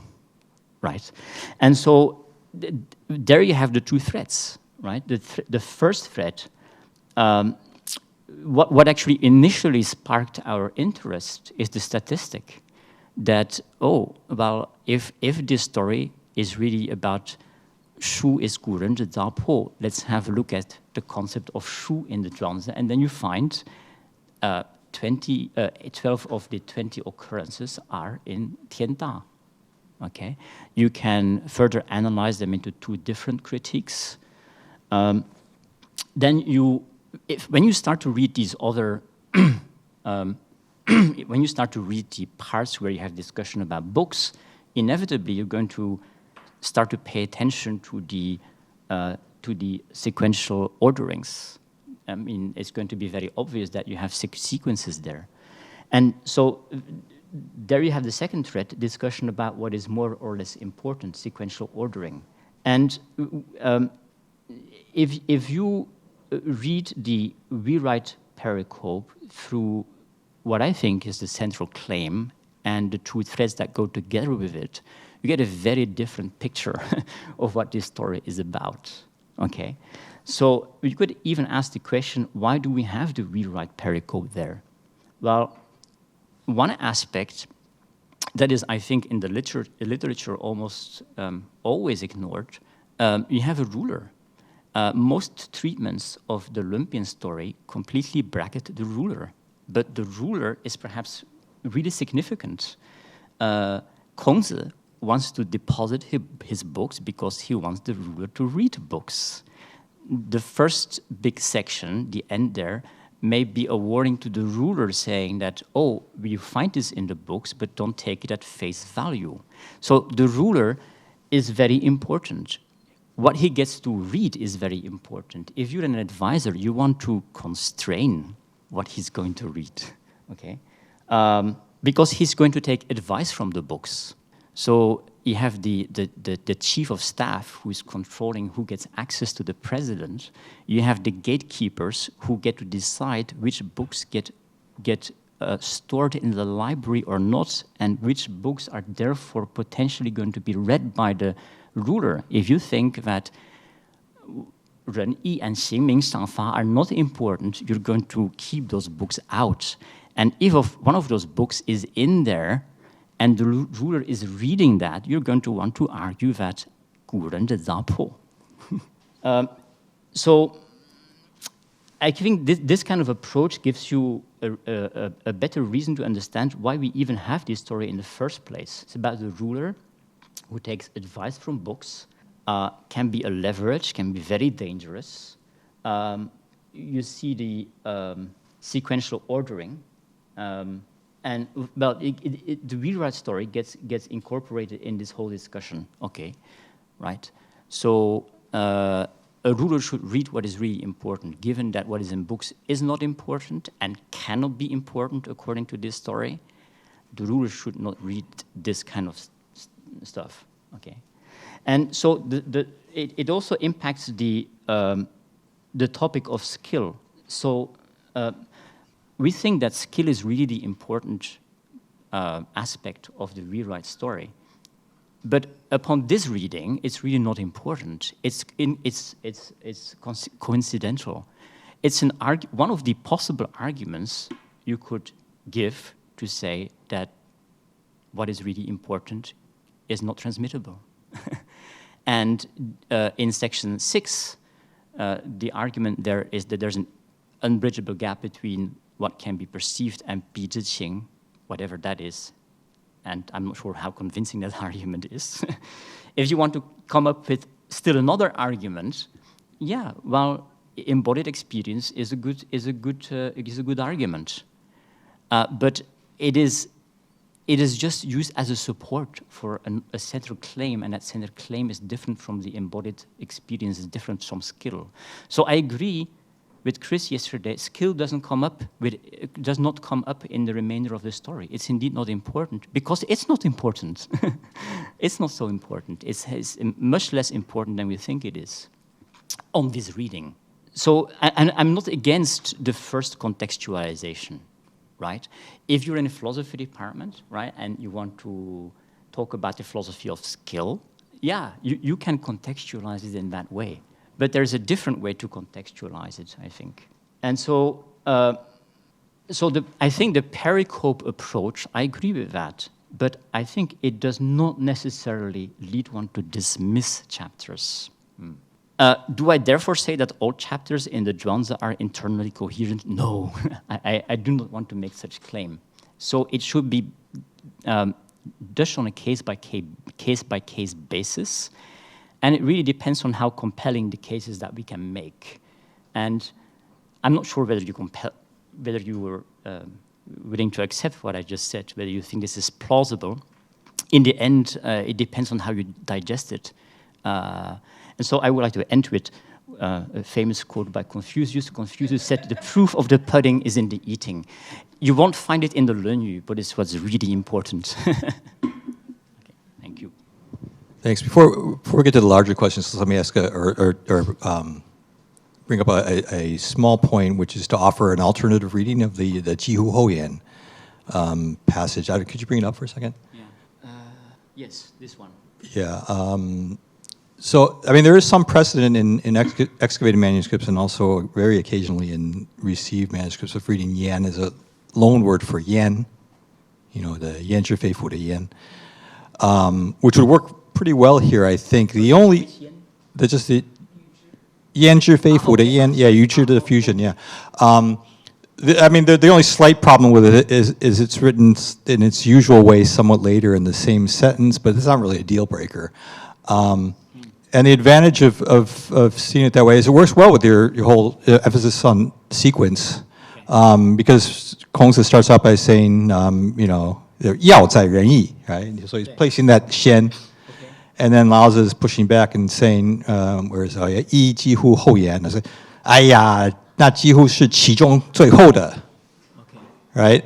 right? And so there you have the two threads, right? The first thread, what actually initially sparked our interest is the statistic that, oh, well, if this story is really about Shu is gu ren de zapo, let's have a look at the concept of Shu in the Zhuangzi, and then you find 12 of the 20 occurrences are in Tianda, okay? You can further analyze them into two different critiques. Then when you start to read these other, when you start to read the parts where you have discussion about books, inevitably you're going to start to pay attention to the sequential orderings. I mean, it's going to be very obvious that you have sequences there. And so there you have the second thread, discussion about what is more or less important, sequential ordering. And if you read the Wheelwright pericope through what I think is the central claim and the two threads that go together with it, you get a very different picture of what this story is about, okay? So you could even ask the question, why do we have the Wheelwright pericope there? Well, one aspect that is, I think, in the literature almost always ignored, you have a ruler. Most treatments of the Olympian story completely bracket the ruler, but the ruler is perhaps really significant. Kongzi wants to deposit his books because he wants the ruler to read books. The first big section, the end there, may be a warning to the ruler saying that, oh, we find this in the books, but don't take it at face value. So the ruler is very important. What he gets to read is very important. If you're an advisor, you want to constrain what he's going to read, okay? Because he's going to take advice from the books. So you have the chief of staff who is controlling who gets access to the president. You have the gatekeepers who get to decide which books get stored in the library or not, and which books are therefore potentially going to be read by the ruler. If you think that Ren Yi and Xingming Shangfa are not important, you're going to keep those books out. And if one of those books is in there, and the ruler is reading that, you're going to want to argue that 古人的糟粕. So I think this kind of approach gives you a better reason to understand why we even have this story in the first place. It's about the ruler who takes advice from books, can be a leverage, can be very dangerous. You see the sequential ordering. And well, the Wheelwright story gets incorporated in this whole discussion. Okay, right? So a ruler should read what is really important, given that what is in books is not important and cannot be important according to this story. The ruler should not read this kind of stuff. Okay, and so it also impacts the topic of skill. So. We think that skill is really the important aspect of the Wheelwright story. But upon this reading, it's really not important. It's coincidental. It's one of the possible arguments you could give to say that what is really important is not transmittable. And in section 6, the argument there is that there's an unbridgeable gap between what can be perceived and 比之情, whatever that is. And I'm not sure how convincing that argument is. If you want to come up with still another argument, yeah, well, embodied experience is a good argument. But it is just used as a support for a central claim, and that central claim is different from the embodied experience, is different from skill. So I agree with Chris yesterday, skill does not come up in the remainder of the story. It's indeed not important, because it's not important. It's not so important. It's much less important than we think it is on this reading. So I'm not against the first contextualization, right? If you're in a philosophy department, right, and you want to talk about the philosophy of skill, yeah, you can contextualize it in that way. But there's a different way to contextualize it, I think. And so, I think the pericope approach, I agree with that, but I think it does not necessarily lead one to dismiss chapters. Do I therefore say that all chapters in the Zhuangzi are internally coherent? No, I do not want to make such claim. So it should be judged on a case-by-case basis. And it really depends on how compelling the cases that we can make. And I'm not sure whether you were willing to accept what I just said, whether you think this is plausible. In the end, it depends on how you digest it. And so I would like to end with a famous quote by Confucius. Confucius said, "The proof of the pudding is in the eating." You won't find it in the Lynne, but it's what's really important. Okay, thank you. Thanks. Before we get to the larger questions, let me ask bring up a small point, which is to offer an alternative reading of the Jihu Hoyan passage. Could you bring it up for a second? Yeah. Yes, this one. Yeah. So, I mean, there is some precedent in excavated manuscripts and also very occasionally in received manuscripts of reading Yan as a loan word for yen, the yan zhi fei fu de yen, which would work pretty well here, I think. Just the yan zhi fei fu de yen, yeah, yu zhi de fusion, yeah. The only slight problem with it is it's written in its usual way somewhat later in the same sentence, but it's not really a deal breaker. And the advantage of seeing it that way is it works well with your whole emphasis on sequence, because Kongzi starts out by saying, yao zai ren yi, right? So he's placing that xian, and then Laozi is pushing back and saying, whereas yi ji hu hou yan, I say, 哎呀，那几乎是其中最后的, right?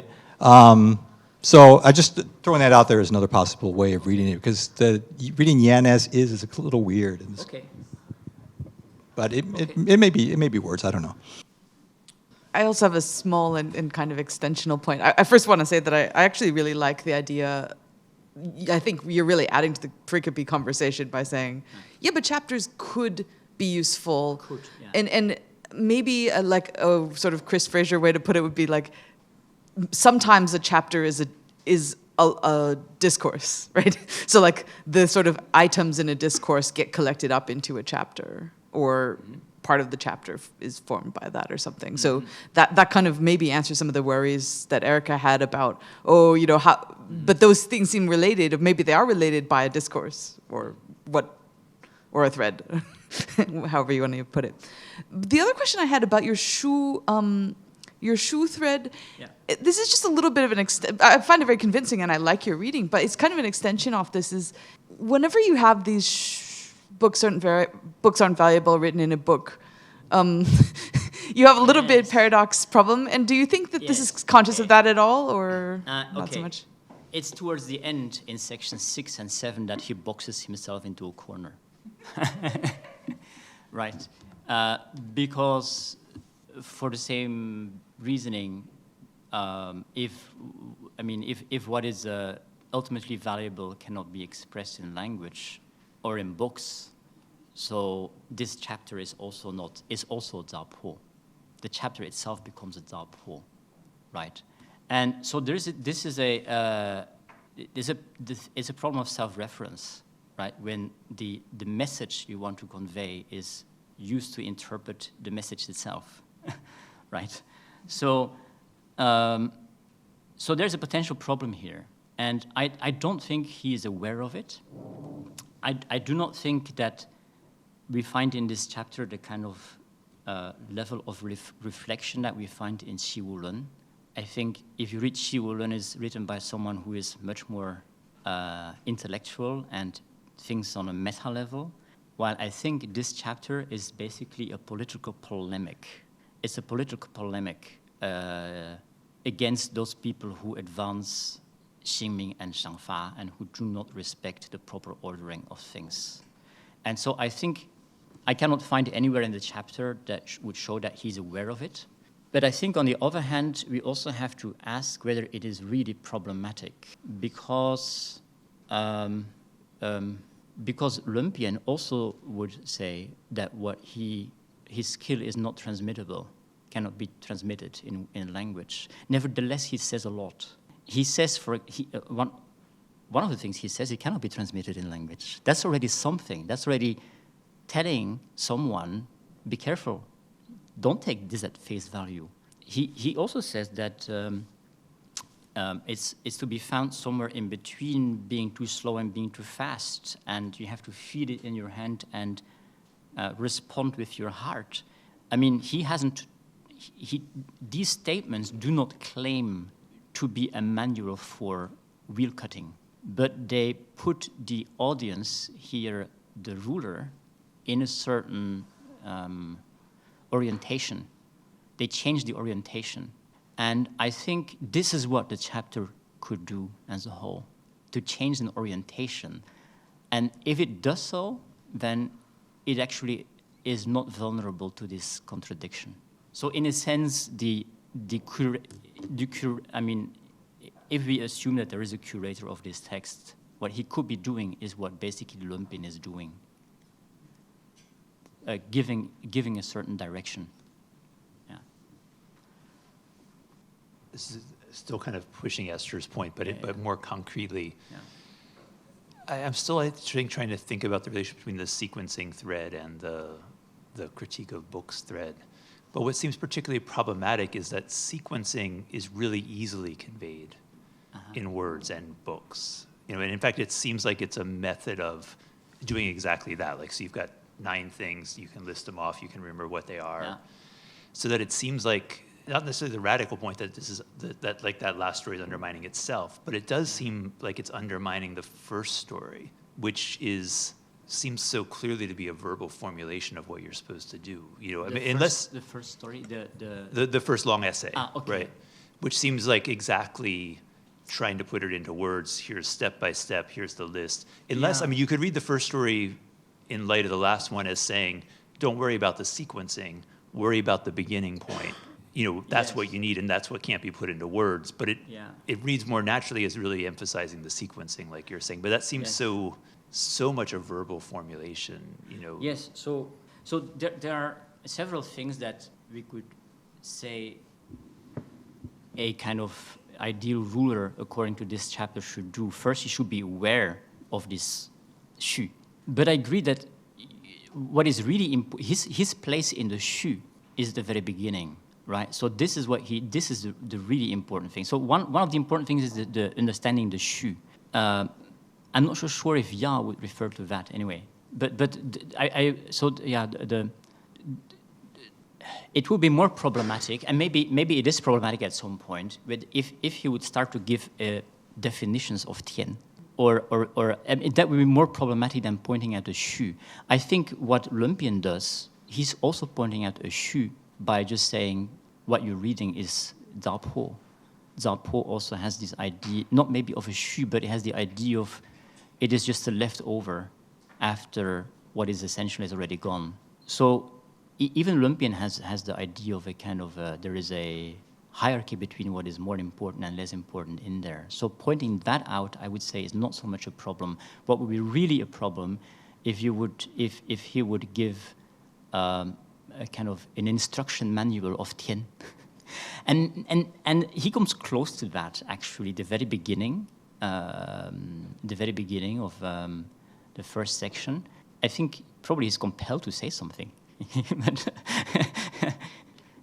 So I just throwing that out there as another possible way of reading it, because reading yan as is a little weird. But it may be words, I don't know. I also have a small and kind of extensional point. I first want to say that I actually really like the idea. I think you're really adding to the pericope conversation by saying, yeah, but chapters could be useful. And maybe like a sort of Chris Fraser way to put it would be like, sometimes a chapter is a discourse, right? So like the sort of items in a discourse get collected up into a chapter, or part of the chapter is formed by that or something. So that kind of maybe answers some of the worries that Erica had about, how, but those things seem related, or maybe they are related by a discourse or a thread, however you want to put it. The other question I had about your shu thread, this is just a little bit of I find it very convincing and I like your reading, but it's kind of an extension of this is, whenever you have these books aren't valuable written in a book, you have a little bit paradox problem. And do you think that this is conscious of that at all, or not so much? It's towards the end in section 6 and 7 that he boxes himself into a corner. Right. Because for the same reasoning, if what is ultimately valuable cannot be expressed in language or in books, so this chapter is also Zhaopo. The chapter itself becomes a Zhaopo, right? And so this is a problem of self-reference, right? When the message you want to convey is used to interpret the message itself, right? So there's a potential problem here, and I don't think he is aware of it. I do not think that we find in this chapter the kind of level of reflection that we find in Xi Wulun. I think if you read Xi Wulun, is written by someone who is much more intellectual and thinks on a meta level, while I think this chapter is basically a political polemic. It's a political polemic against those people who advance Xingming and Shangfa and who do not respect the proper ordering of things. And so I think I cannot find anywhere in the chapter that would show that he's aware of it. But I think on the other hand, we also have to ask whether it is really problematic, because Lynne Bian also would say that his skill is not transmittable, cannot be transmitted in language. Nevertheless, he says a lot. He says one of the things he says, it cannot be transmitted in language. That's already something. That's already telling someone, be careful. Don't take this at face value. He also says that it's to be found somewhere in between being too slow and being too fast, and you have to feed it in your hand and respond with your heart. I mean, these statements do not claim to be a manual for wheel cutting, but they put the audience here, the ruler, in a certain orientation. They change the orientation. And I think this is what the chapter could do as a whole, to change an orientation. And if it does so, then it actually is not vulnerable to this contradiction. So in a sense, if we assume that there is a curator of this text, what he could be doing is what basically Lynne Bian is doing, giving a certain direction. Yeah. still kind of pushing Esther's point, but more concretely. Yeah. I'm still, I think, trying to think about the relationship between the sequencing thread and the critique of books thread. But what seems particularly problematic is that sequencing is really easily conveyed in words and books. You know, and in fact, it seems like it's a method of doing exactly that. Like, so you've got 9 things, you can list them off, you can remember what they are. Yeah. So that it seems like, not necessarily the radical point that this is, that like that last story is undermining itself, but it does seem like it's undermining the first story, which seems so clearly to be a verbal formulation of what you're supposed to do. You know, I mean, unless the first story, the first long essay, okay. right? Which seems like exactly trying to put it into words. Here's step by step. Here's the list. Unless, I mean, you could read the first story in light of the last one as saying, don't worry about the sequencing. Worry about the beginning point. You know, that's what you need, and that's what can't be put into words. But it reads more naturally as really emphasizing the sequencing, like you're saying. But that seems so much a verbal formulation, you know. Yes, so there are several things that we could say a kind of ideal ruler, according to this chapter, should do. First, he should be aware of this shu. But I agree that what is really his place in the shu is the very beginning. Right, so this is the really important thing. So one of the important things is the understanding the shu. I'm not so sure if Ya would refer to that anyway. But it would be more problematic, and maybe it is problematic at some point. But if he would start to give definitions of tian, or that would be more problematic than pointing at the shu. I think what Lumpian does, he's also pointing at a shu by just saying what you're reading is Zhao Po. Zhao Po also has this idea, not maybe of a shu, but it has the idea of it is just a leftover after what is essentially is already gone. So even Lumpian has the idea of a kind of, there is a hierarchy between what is more important and less important in there. So pointing that out, I would say, is not so much a problem. What would be really a problem if he would give a kind of an instruction manual of tian. and he comes close to that, actually, the very beginning of the first section. I think probably he's compelled to say something. But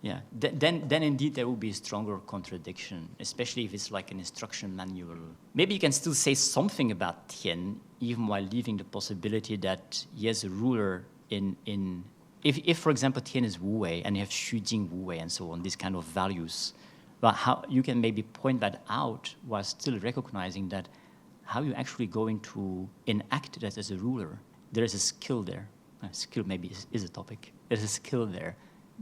yeah, then indeed there will be a stronger contradiction, especially if it's like an instruction manual. Maybe you can still say something about tian, even while leaving the possibility that he has a ruler in If, for example, tian is wu wei, and you have xu jing wu wei and so on, these kind of values, but how you can maybe point that out while still recognizing that how you're actually going to enact that as a ruler. There is a skill there. Skill maybe is a topic. There's a skill there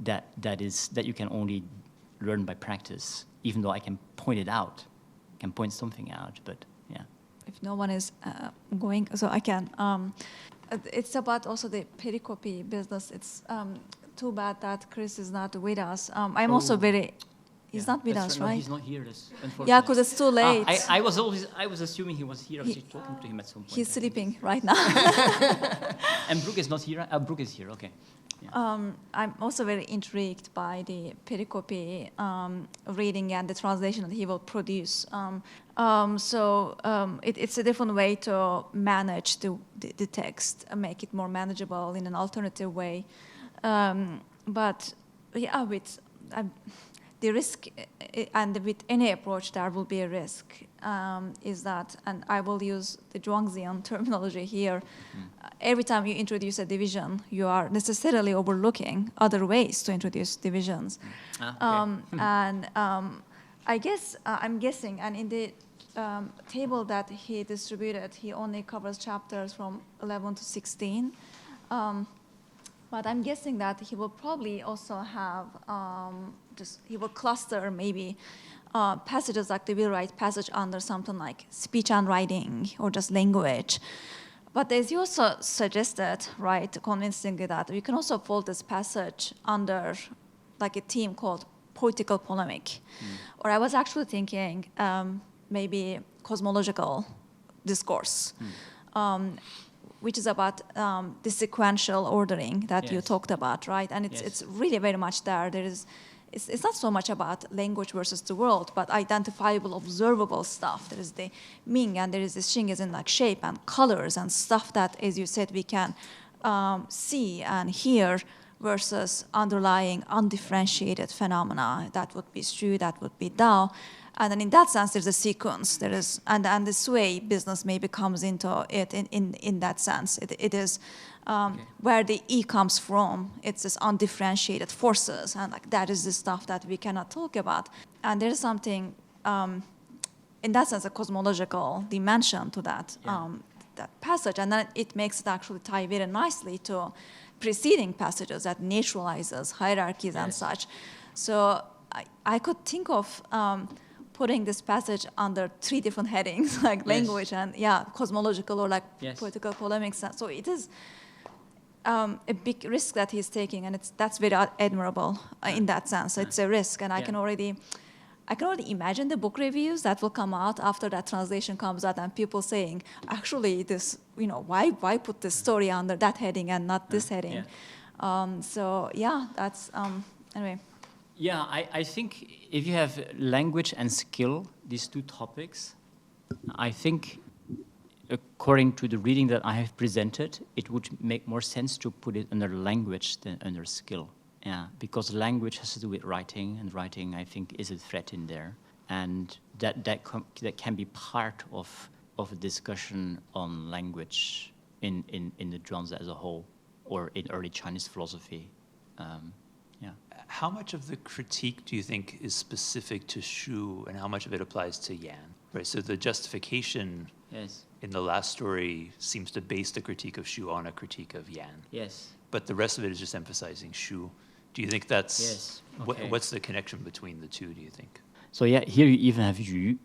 that you can only learn by practice, even though I can point it out, can point something out, but yeah. If no one is going, so I can. It's about also the pericope business. It's too bad that Chris is not with us. I'm also very. He's not with us, right? No, he's not here. That's unfortunate. Yeah, because it's too late. I was assuming he was here. I was talking to him at some point. He's sleeping right now. And Brooke is not here. Brooke is here. Okay. Yeah. I'm also very intrigued by the pericope reading and the translation that he will produce. It's a different way to manage the text, and make it more manageable in an alternative way. But yeah, with the risk, and with any approach there will be a risk, is that, and I will use the Zhuangzian terminology here, every time you introduce a division, you are necessarily overlooking other ways to introduce divisions. I guess, I'm guessing, and in the table that he distributed, he only covers chapters from 11 to 16. But I'm guessing that he will probably also have, he will cluster maybe passages like the Wheelwright passage under something like speech and writing or just language. But as you also suggested, right, convincingly, that you can also fold this passage under like a theme called poetical polemic. Or I was actually thinking maybe cosmological discourse. Which is about the sequential ordering that you talked about, right? And it's really very much there. There is it's not so much about language versus the world, but identifiable, observable stuff. There is the Ming, and there is this Xing, as in like shape and colors and stuff that, as you said, we can see and hear, versus underlying undifferentiated phenomena. That would be Shu, that would be Dao. And then in that sense, there's a sequence. There is, and this way business maybe comes into it in that sense. It is where the E comes from. It's this undifferentiated forces, and like that is the stuff that we cannot talk about. And there's something, in that sense, a cosmological dimension to that that passage, and then it makes it actually tie very nicely to preceding passages that naturalizes hierarchies and such. So I could think of putting this passage under 3 different headings, like language and cosmological or like political polemics. So it is a big risk that he's taking, and that's very admirable in that sense. It's a risk, and I can already imagine the book reviews that will come out after that translation comes out, and people saying, actually, this, why put this story under that heading and not this heading? So that's anyway. Yeah, I think if you have language and skill, these 2 topics, I think according to the reading that I have presented, it would make more sense to put it under language than under skill. Yeah, because language has to do with writing, and writing, I think, is a threat in there. And that can be part of a discussion on language in the Zhuangzi as a whole, or in early Chinese philosophy. How much of the critique do you think is specific to Shu, and how much of it applies to Yan? Right. So the justification in the last story seems to base the critique of Shu on a critique of Yan. Yes. But the rest of it is just emphasizing Shu. Do you think that's yes? Okay. What's the connection between the 2? Do you think? So here you even have Yu,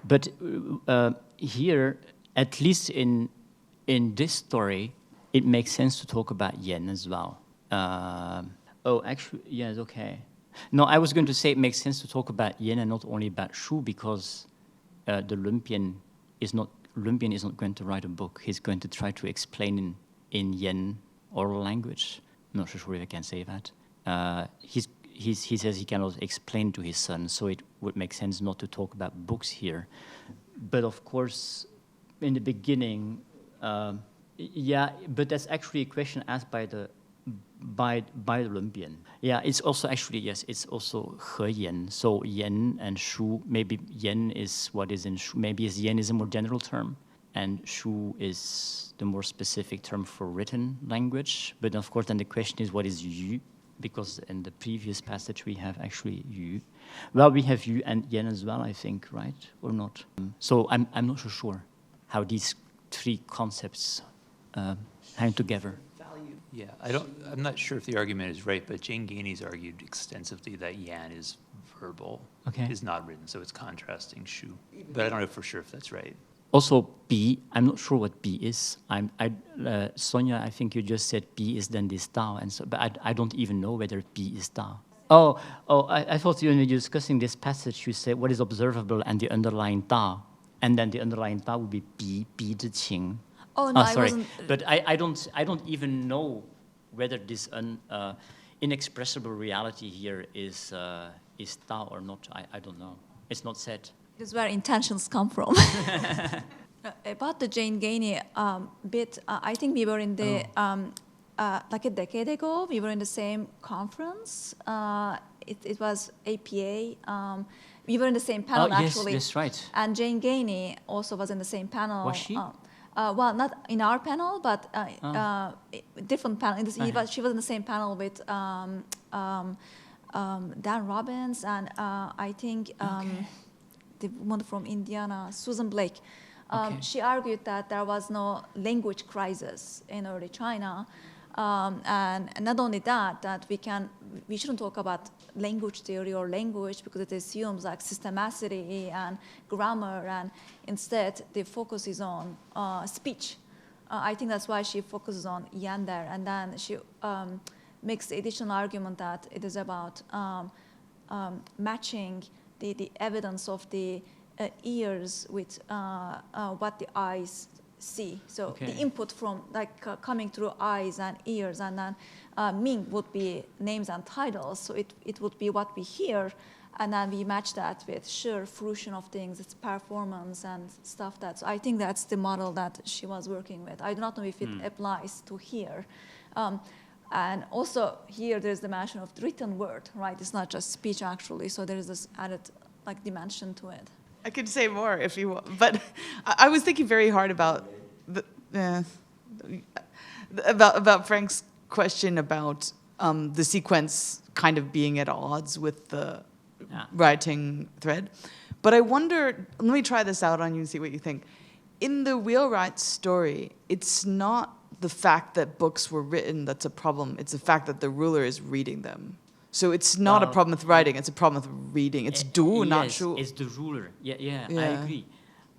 but here, at least in this story, it makes sense to talk about Yan as well. Actually, yes, okay. No, I was going to say it makes sense to talk about Yan and not only about Shu, because the Lumpian is not going to write a book. He's going to try to explain in Yan oral language. I'm not sure if I can say that. He says he cannot explain to his son, so it would make sense not to talk about books here. But of course, in the beginning, but that's actually a question asked by the Lumpian. Yeah, it's also actually, yes, it's also He Yan. So Yan and Shu, maybe Yan is what is in Shu, maybe Yan is a more general term, and Shu is the more specific term for written language. But of course, then the question is, what is Yu? Because in the previous passage, we have actually Yu. Well, we have Yu and Yan as well, I think, right? Or not? So I'm not so sure how these 3 concepts hang together. Yeah, I'm not sure if the argument is right, but Jane Gainey's argued extensively that Yan is verbal, is not written, so it's contrasting Shu. But I don't know for sure if that's right. Also, B, I'm not sure what B is. Sonia, I think you just said B is then this Tao, and so, but I don't even know whether B is Tao. I thought when you were discussing this passage, you said what is observable and the underlying Tao, and then the underlying Tao would be B zhi qing. Oh no, sorry, I wasn't. But I don't even know whether this inexpressible reality here is Tao or not. I don't know. It's not said. This is where intentions come from. About the Jane Gainey bit, I think we were in the like a decade ago. We were in the same conference. It was APA. We were in the same panel actually. Yes, right. And Jane Gainey also was in the same panel. Was she? Well, not in our panel, but different panel. She was in the same panel with Dan Robbins and I think the woman from Indiana, Susan Blake. She argued that there was no language crisis in early China. And not only that we shouldn't talk about language theory or language because it assumes like systemicity and grammar, and instead the focus is on speech. I think that's why she focuses on Yan there, and then she makes the additional argument that it is about matching the evidence of the ears with what the eyes see. So Okay. the input from coming through eyes and ears, and then Ming would be names and titles. So it would be what we hear, and then we match that with sheer fruition of things, its performance and stuff. So I think that's the model that she was working with. I do not know if it applies to here. And also here there's the mention of the written word, right? It's not just speech actually. So there is this added dimension to it. I could say more if you want, but I was thinking very hard about about Frank's question about the sequence kind of being at odds with the writing thread. But I wonder, let me try this out on you and see what you think. In the Wheelwright story, it's not the fact that books were written that's a problem. It's the fact that the ruler is reading them. So it's not a problem with writing, it's a problem with reading. It's du, not shu. It's the ruler. Yeah, I agree.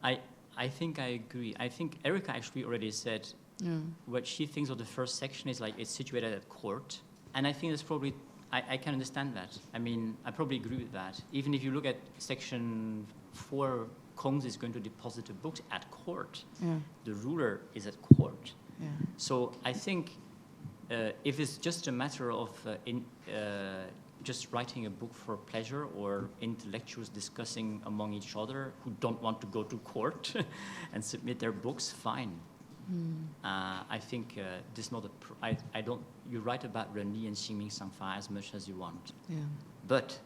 I think I agree. I think Erica actually already said what she thinks of the first section is like it's situated at court. And I think that's probably, I can understand that. I mean, I probably agree with that. Even if you look at section 4, Kongs is going to deposit the books at court. Yeah. The ruler is at court. Yeah. So I think if it's just a matter of just writing a book for pleasure or intellectuals discussing among each other who don't want to go to court and submit their books, fine. I think this is not I don't. You write about Renli and Xingming Sangfa as much as you want. Yeah. But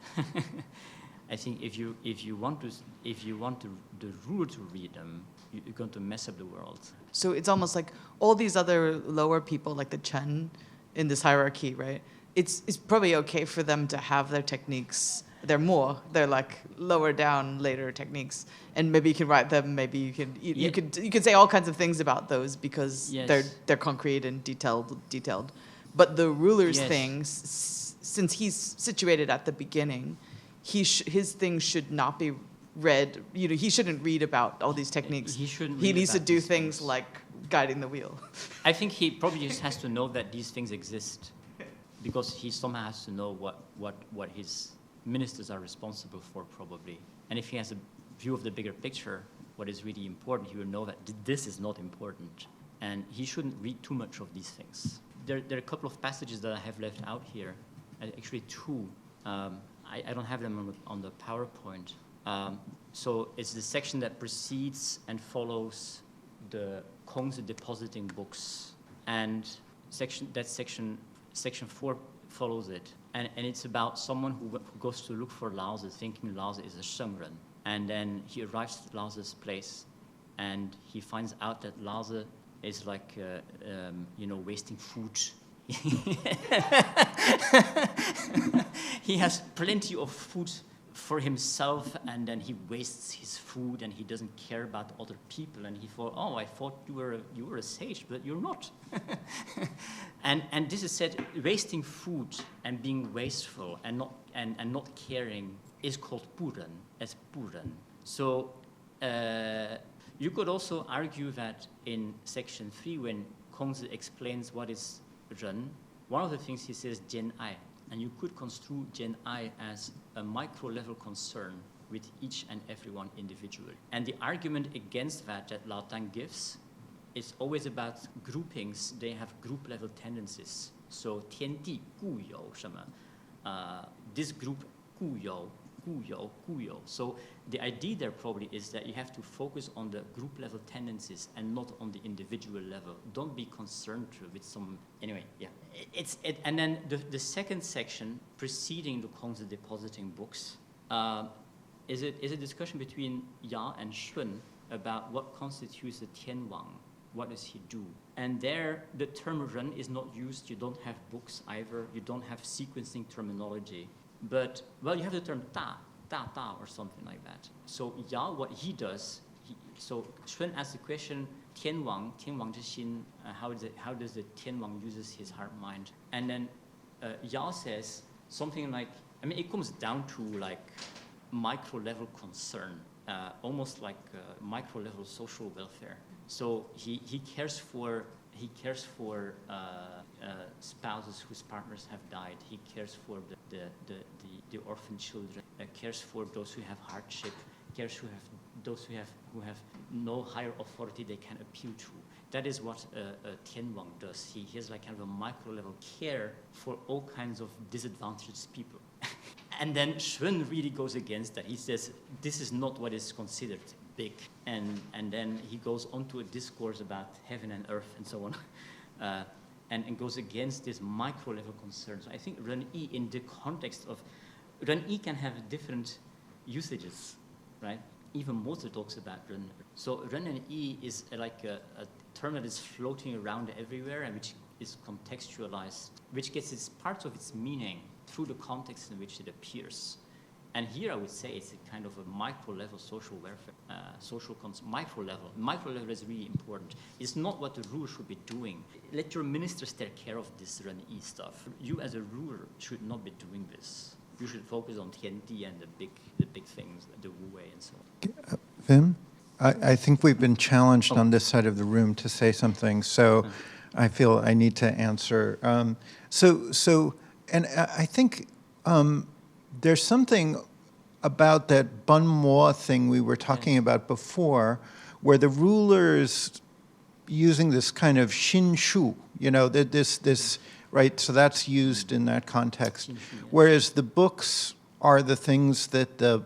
I think if you want the ruler to read them, you're going to mess up the world. So it's almost like all these other lower people, like the Chen, in this hierarchy, right? It's probably okay for them to have their techniques. They're like lower down later techniques, and maybe you can write them. Maybe you could say all kinds of things about those because they're concrete and detailed. But the ruler's things, since he's situated at the beginning, his things should not be read. He shouldn't read about all these techniques. He needs to do things like guiding the wheel. I think he probably just has to know that these things exist, because he somehow has to know what his ministers are responsible for, probably. And if he has a view of the bigger picture, what is really important, he will know that this is not important. And he shouldn't read too much of these things. There are a couple of passages that I have left out here, actually 2. I don't have them on the PowerPoint. So it's the section that precedes and follows the Kongs depositing books. And section 4 follows it. And it's about someone who goes to look for Laozi, thinking Laozi is a Shengren. And then he arrives at Laozi's place, and he finds out that Laozi is like, wasting food. He has plenty of food for himself, and then he wastes his food, and he doesn't care about other people. And he thought, I thought you were a sage, but you're not. and this is said, wasting food and being wasteful and not caring is called puren, as puren. So you could also argue that in section 3, when Kongzi explains what is ren, one of the things he says jian ai. And you could construe jian ai as a micro-level concern with each and everyone individually. And the argument against that Lao Tang gives is always about groupings. They have group-level tendencies. So, 天地固有什么? This group 固有, 固有, 固有. So the idea there probably is that you have to focus on the group-level tendencies and not on the individual level. Don't be concerned with some. Anyway, yeah. And then the second section preceding the Kongzi depositing books is a discussion between Ya and Shun about what constitutes the Tianwang. What does he do? And there, the term Ren is not used. You don't have books either. You don't have sequencing terminology. But, well, you have the term Da or something like that. So Ya, what he does, so Shun asks the question, Tianwang zhi xin, how does the Tianwang uses his heart mind? And then Ya says something like, it comes down to like micro-level concern, almost like micro-level social welfare. So he cares for spouses whose partners have died. He cares for the orphan children. Cares for those who have hardship. cares those who have no higher authority they can appeal to. That is what Tianwang does. He has like kind of a micro level care for all kinds of disadvantaged people. And then Shun really goes against that. He says, this is not what is considered big. And then he goes on to a discourse about heaven and earth and so on, and goes against this micro level concerns. I think Ren Yi, in the context of, Ren Yi can have different usages, right? Even Mozi talks about Ren. So Ren and Yi is like a term that is floating around everywhere and which is contextualized, which gets its parts of its meaning through the context in which it appears. And here I would say it's a kind of a micro-level social welfare, micro-level. Micro-level is really important. It's not what the ruler should be doing. Let your ministers take care of this Ren-Yi stuff. You as a ruler should not be doing this. You should focus on Tiandi and the big things, the Wu Wei and so on. Vim, I think we've been challenged on this side of the room to say something, so I feel I need to answer. And I think there's something about that Bun Mo thing we were talking about before, where the rulers using this kind of Xin Shu, this right? So that's used in that context. Whereas the books are the things that the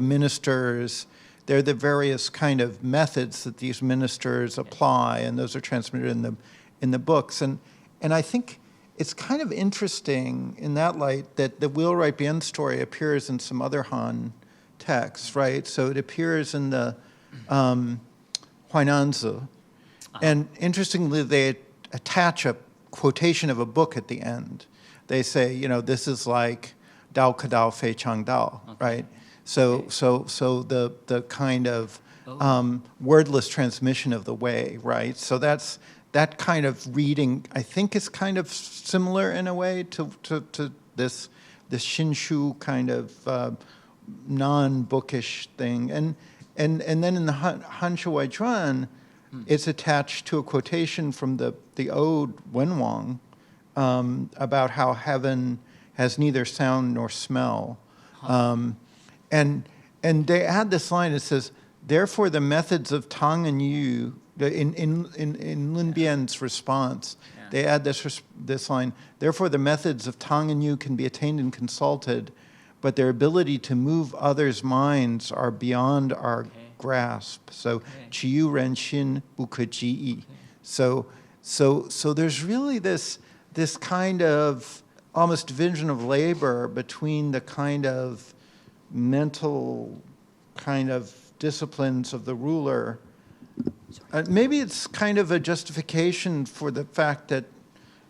ministers, they're the various kind of methods that these ministers apply, and those are transmitted in the books. And I think it's kind of interesting in that light that the Wheelwright Bian story appears in some other Han texts, right? So it appears in the Huainanzi. And interestingly, they attach a quotation of a book at the end. They say, this is like Dao Kadao Fei Chang Dao, right? So the kind of wordless transmission of the way, right? So that kind of reading, I think, is kind of similar in a way to this Shinshu kind of non-bookish thing. And then in the Han Shuai Chuan, it's attached to a quotation from the Ode Wenwang about how heaven has neither sound nor smell. And they add this line, it says, therefore the methods of Tang and Yu, in Lynne Bian's response, they add this line, therefore the methods of Tang and Yu can be attained and consulted, but their ability to move others' minds are beyond our grasp. So, Chiyu Ren Shin Buka Ji. So there's really this kind of almost division of labor between the kind of mental kind of disciplines of the ruler. Maybe it's kind of a justification for the fact that,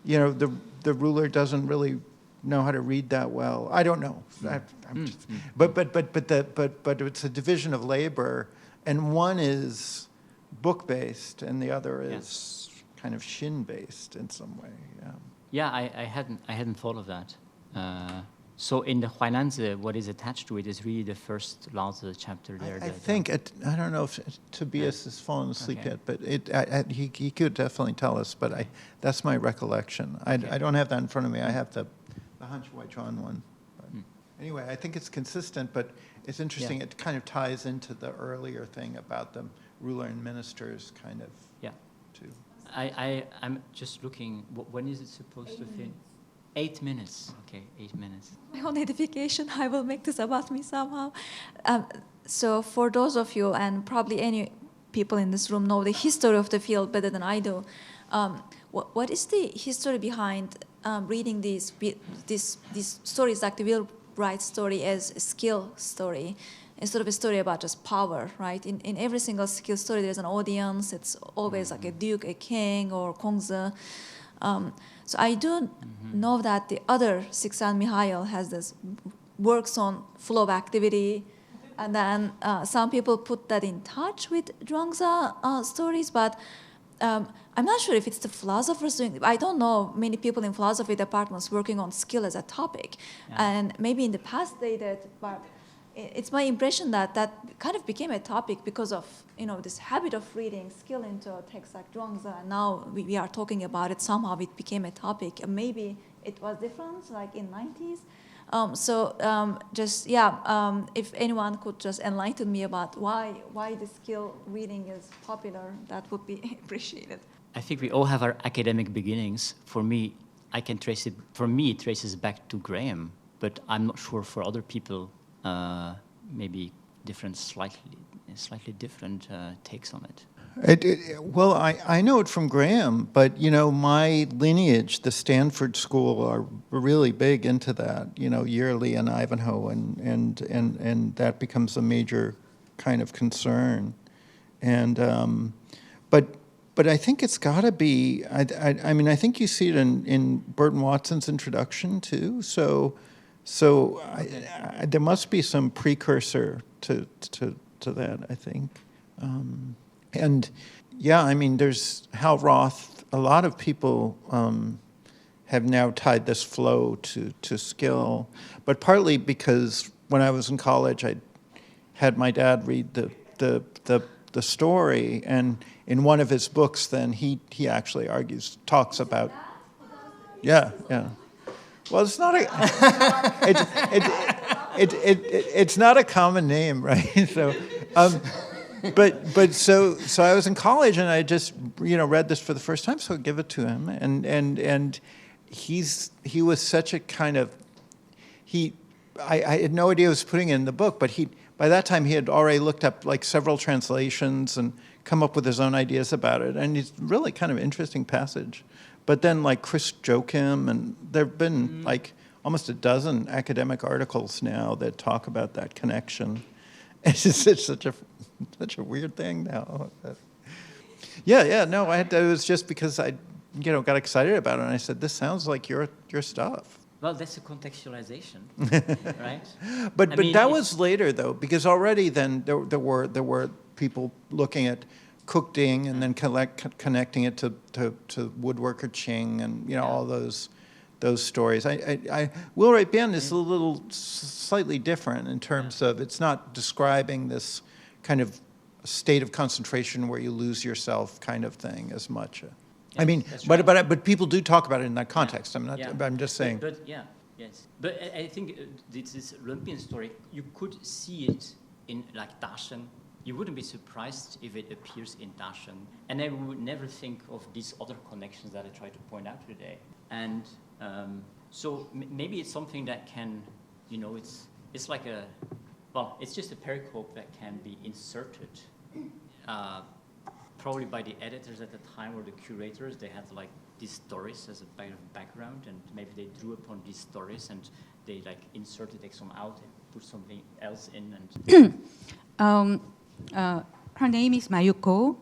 the ruler doesn't really know how to read that well. I don't know. But it's a division of labor, and one is book-based, and the other is kind of Shin-based in some way. Yeah, I hadn't thought of that. So in the Huainanzi, what is attached to it is really the first Laozi chapter there. I think, I don't know if Tobias has fallen asleep yet, but he could definitely tell us, but that's my recollection. I don't have that in front of me. I have the Han Shuai Chuan one. Anyway, I think it's consistent, but it's interesting. It kind of ties into the earlier thing about the ruler and ministers kind of, too. I'm just looking, when is it supposed to finish? 8 minutes. Okay, 8 minutes. My own edification, I will make this about me somehow. So for those of you, and probably any people in this room know the history of the field better than I do, what is the history behind reading these stories like the Wheelwright story as a skill story, instead of a story about just power, right? In every single skill story, there's an audience. It's always like a duke, a king, or Kongzi. So I do know that the other Sixan Mihail has this works on flow of activity, and then some people put that in touch with Zhuangzi stories, but I'm not sure if it's the philosophers doing it. I don't know many people in philosophy departments working on skill as a topic, and maybe in the past they did, but it's my impression that kind of became a topic because of this habit of reading skill into a text like Zhuangzi, and now we are talking about it. Somehow it became a topic. Maybe it was different, like in 90s, If anyone could just enlighten me about why the skill reading is popular, that would be appreciated. I think we all have our academic beginnings. For me, I can trace it. For me, it traces back to Graham, but I'm not sure for other people. Maybe slightly different takes on it. Well, I know it from Graham, but my lineage, the Stanford School, are really big into that. Yearly and Ivanhoe, and that becomes a major kind of concern. And but I think it's got to be. I mean, I think you see it in Burton Watson's introduction too. So there must be some precursor to that, I think. And yeah, I mean, there's Hal Roth. A lot of people have now tied this flow to skill, but partly because when I was in college, I had my dad read the story, and in one of his books, then he actually talks about. Yeah. Well, it's not it's not a common name, right? So. But so I was in college and I just read this for the first time, so I give it to him, and he was such a kind of I had no idea he was putting it in the book, but by that time he had already looked up like several translations and come up with his own ideas about it, and it's really kind of interesting passage. But then like Chris Joachim, and there've been like almost a dozen academic articles now that talk about that connection. It's just such a weird thing now. No, it was just because I, got excited about it, and I said, "This sounds like your stuff." Well, that's a contextualization, right? But that was later though, because already then there were people looking at Cook-Ding and then connecting it to woodworker Ching and all those stories. Wheelwright Bian is a little slightly different in terms of it's not describing this kind of state of concentration where you lose yourself kind of thing as much. Yes, I mean, but people do talk about it in that context. I'm just saying. But I think this Lumpian story, you could see it in like Daschen. You wouldn't be surprised if it appears in Daschen, and I would never think of these other connections that I tried to point out today. And so maybe it's something that can, it's like it's just a pericope that can be inserted, probably by the editors at the time or the curators. They had like these stories as a kind of background, and maybe they drew upon these stories and they like inserted some out and put something else in. And her name is Mayuko,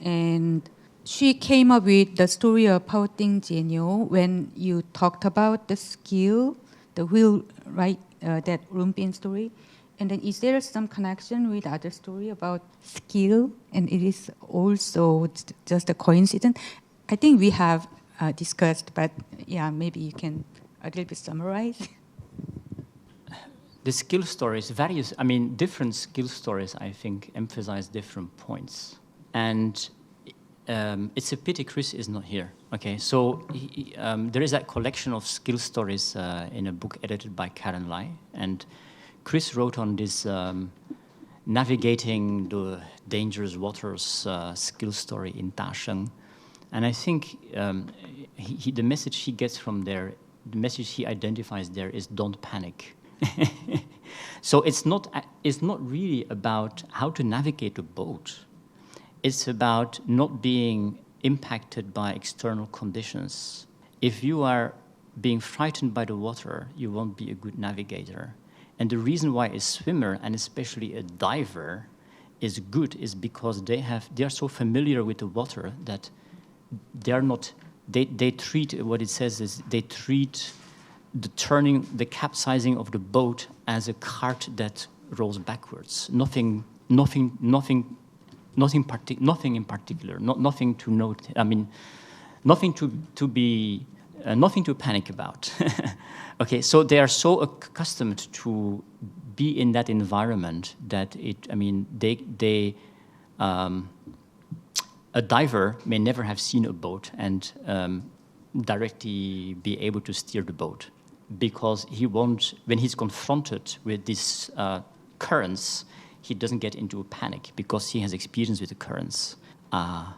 and she came up with the story of Pao Ting Jianyo when you talked about the skill, the Wheelwright, that Lumpian story. And then is there some connection with other story about skill? And it is also just a coincidence? I think we have discussed, but maybe you can a little bit summarize. The skill stories, different skill stories, I think, emphasize different points. And it's a pity Chris is not here. Okay, so there is that collection of skill stories in a book edited by Karen Lai, and Chris wrote on this navigating the dangerous waters skill story in Daschen, and I think the message he gets from there, the message he identifies there is don't panic. So it's not really about how to navigate a boat. It's about not being impacted by external conditions. If you are being frightened by the water, you won't be a good navigator. And the reason why a swimmer, and especially a diver, is good is because they are so familiar with the water that they treat, what it says is, they treat the capsizing of the boat as a cart that rolls backwards. Nothing in particular. Nothing to note. I mean, nothing to panic about. Okay, so they are so accustomed to be in that environment that a diver may never have seen a boat and directly be able to steer the boat. because he won't, when he's confronted with these currents, he doesn't get into a panic because he has experience with the currents. I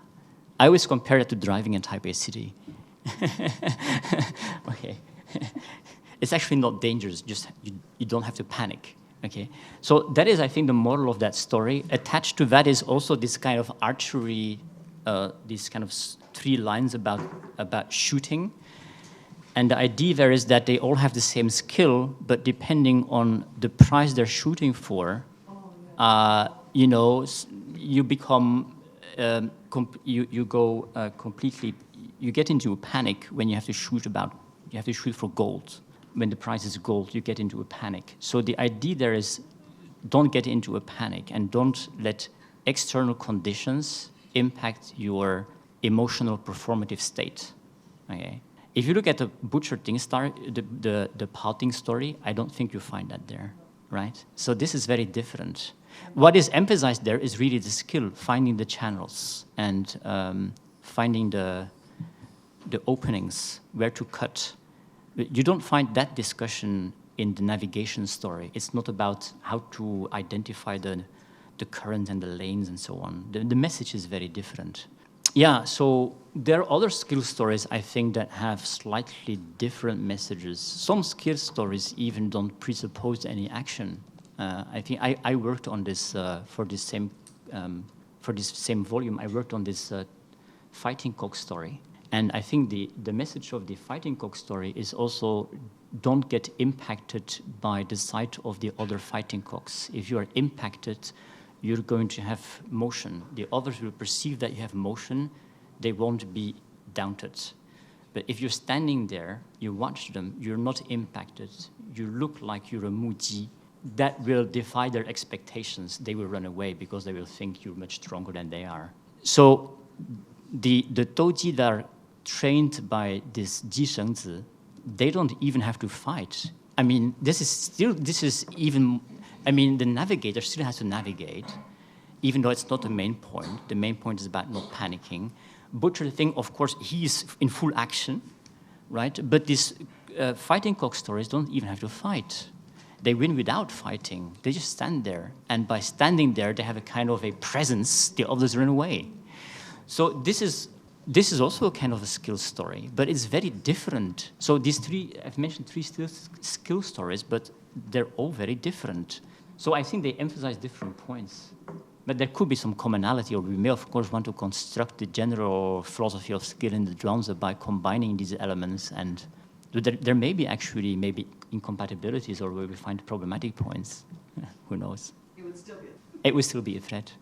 always compare it to driving in Taipei City. Okay. It's actually not dangerous, just you don't have to panic. Okay, so that is, I think, the moral of that story. Attached to that is also this kind of archery, these kind of 3 lines about shooting. And the idea there is that they all have the same skill, but depending on the price they're shooting for, you know, you become, you go completely, you get into a panic when you have to shoot for gold. When the price is gold, you get into a panic. So the idea there is, don't get into a panic and don't let external conditions impact your emotional performative state. Okay. If you look at the Butcher Ting Star, the Pouting story, I don't think you find that there, right? So this is very different. What is emphasized there is really the skill, finding the channels and finding the openings, where to cut. You don't find that discussion in the navigation story. It's not about how to identify the current and the lanes and so on. The message is very different. Yeah, so there are other skill stories, I think, that have slightly different messages. Some skill stories even don't presuppose any action. I think I worked on this for this same volume. I worked on this fighting cock story. And I think the message of the fighting cock story is also, don't get impacted by the sight of the other fighting cocks. If you are impacted, you're going to have motion. The others will perceive that you have motion. They won't be daunted. But if you're standing there, you watch them, you're not impacted. You look like you're a muji. That will defy their expectations. They will run away because they will think you're much stronger than they are. So the Douji that are trained by this Ji Shengzi, they don't even have to fight. I mean, the navigator still has to navigate, even though it's not the main point. The main point is about not panicking. Butcher Ting, of course, he's in full action, right? But these fighting cock stories don't even have to fight. They win without fighting. They just stand there. And by standing there, they have a kind of a presence. The others run away. So this is also a kind of a skill story, but it's very different. So these 3, I've mentioned 3 skill stories, but they're all very different. So I think they emphasize different points. But there could be some commonality, or we may, of course, want to construct the general philosophy of skill in the Zhuangzi by combining these elements. And there may be actually incompatibilities, or where we find problematic points. Who knows? It would still be a threat.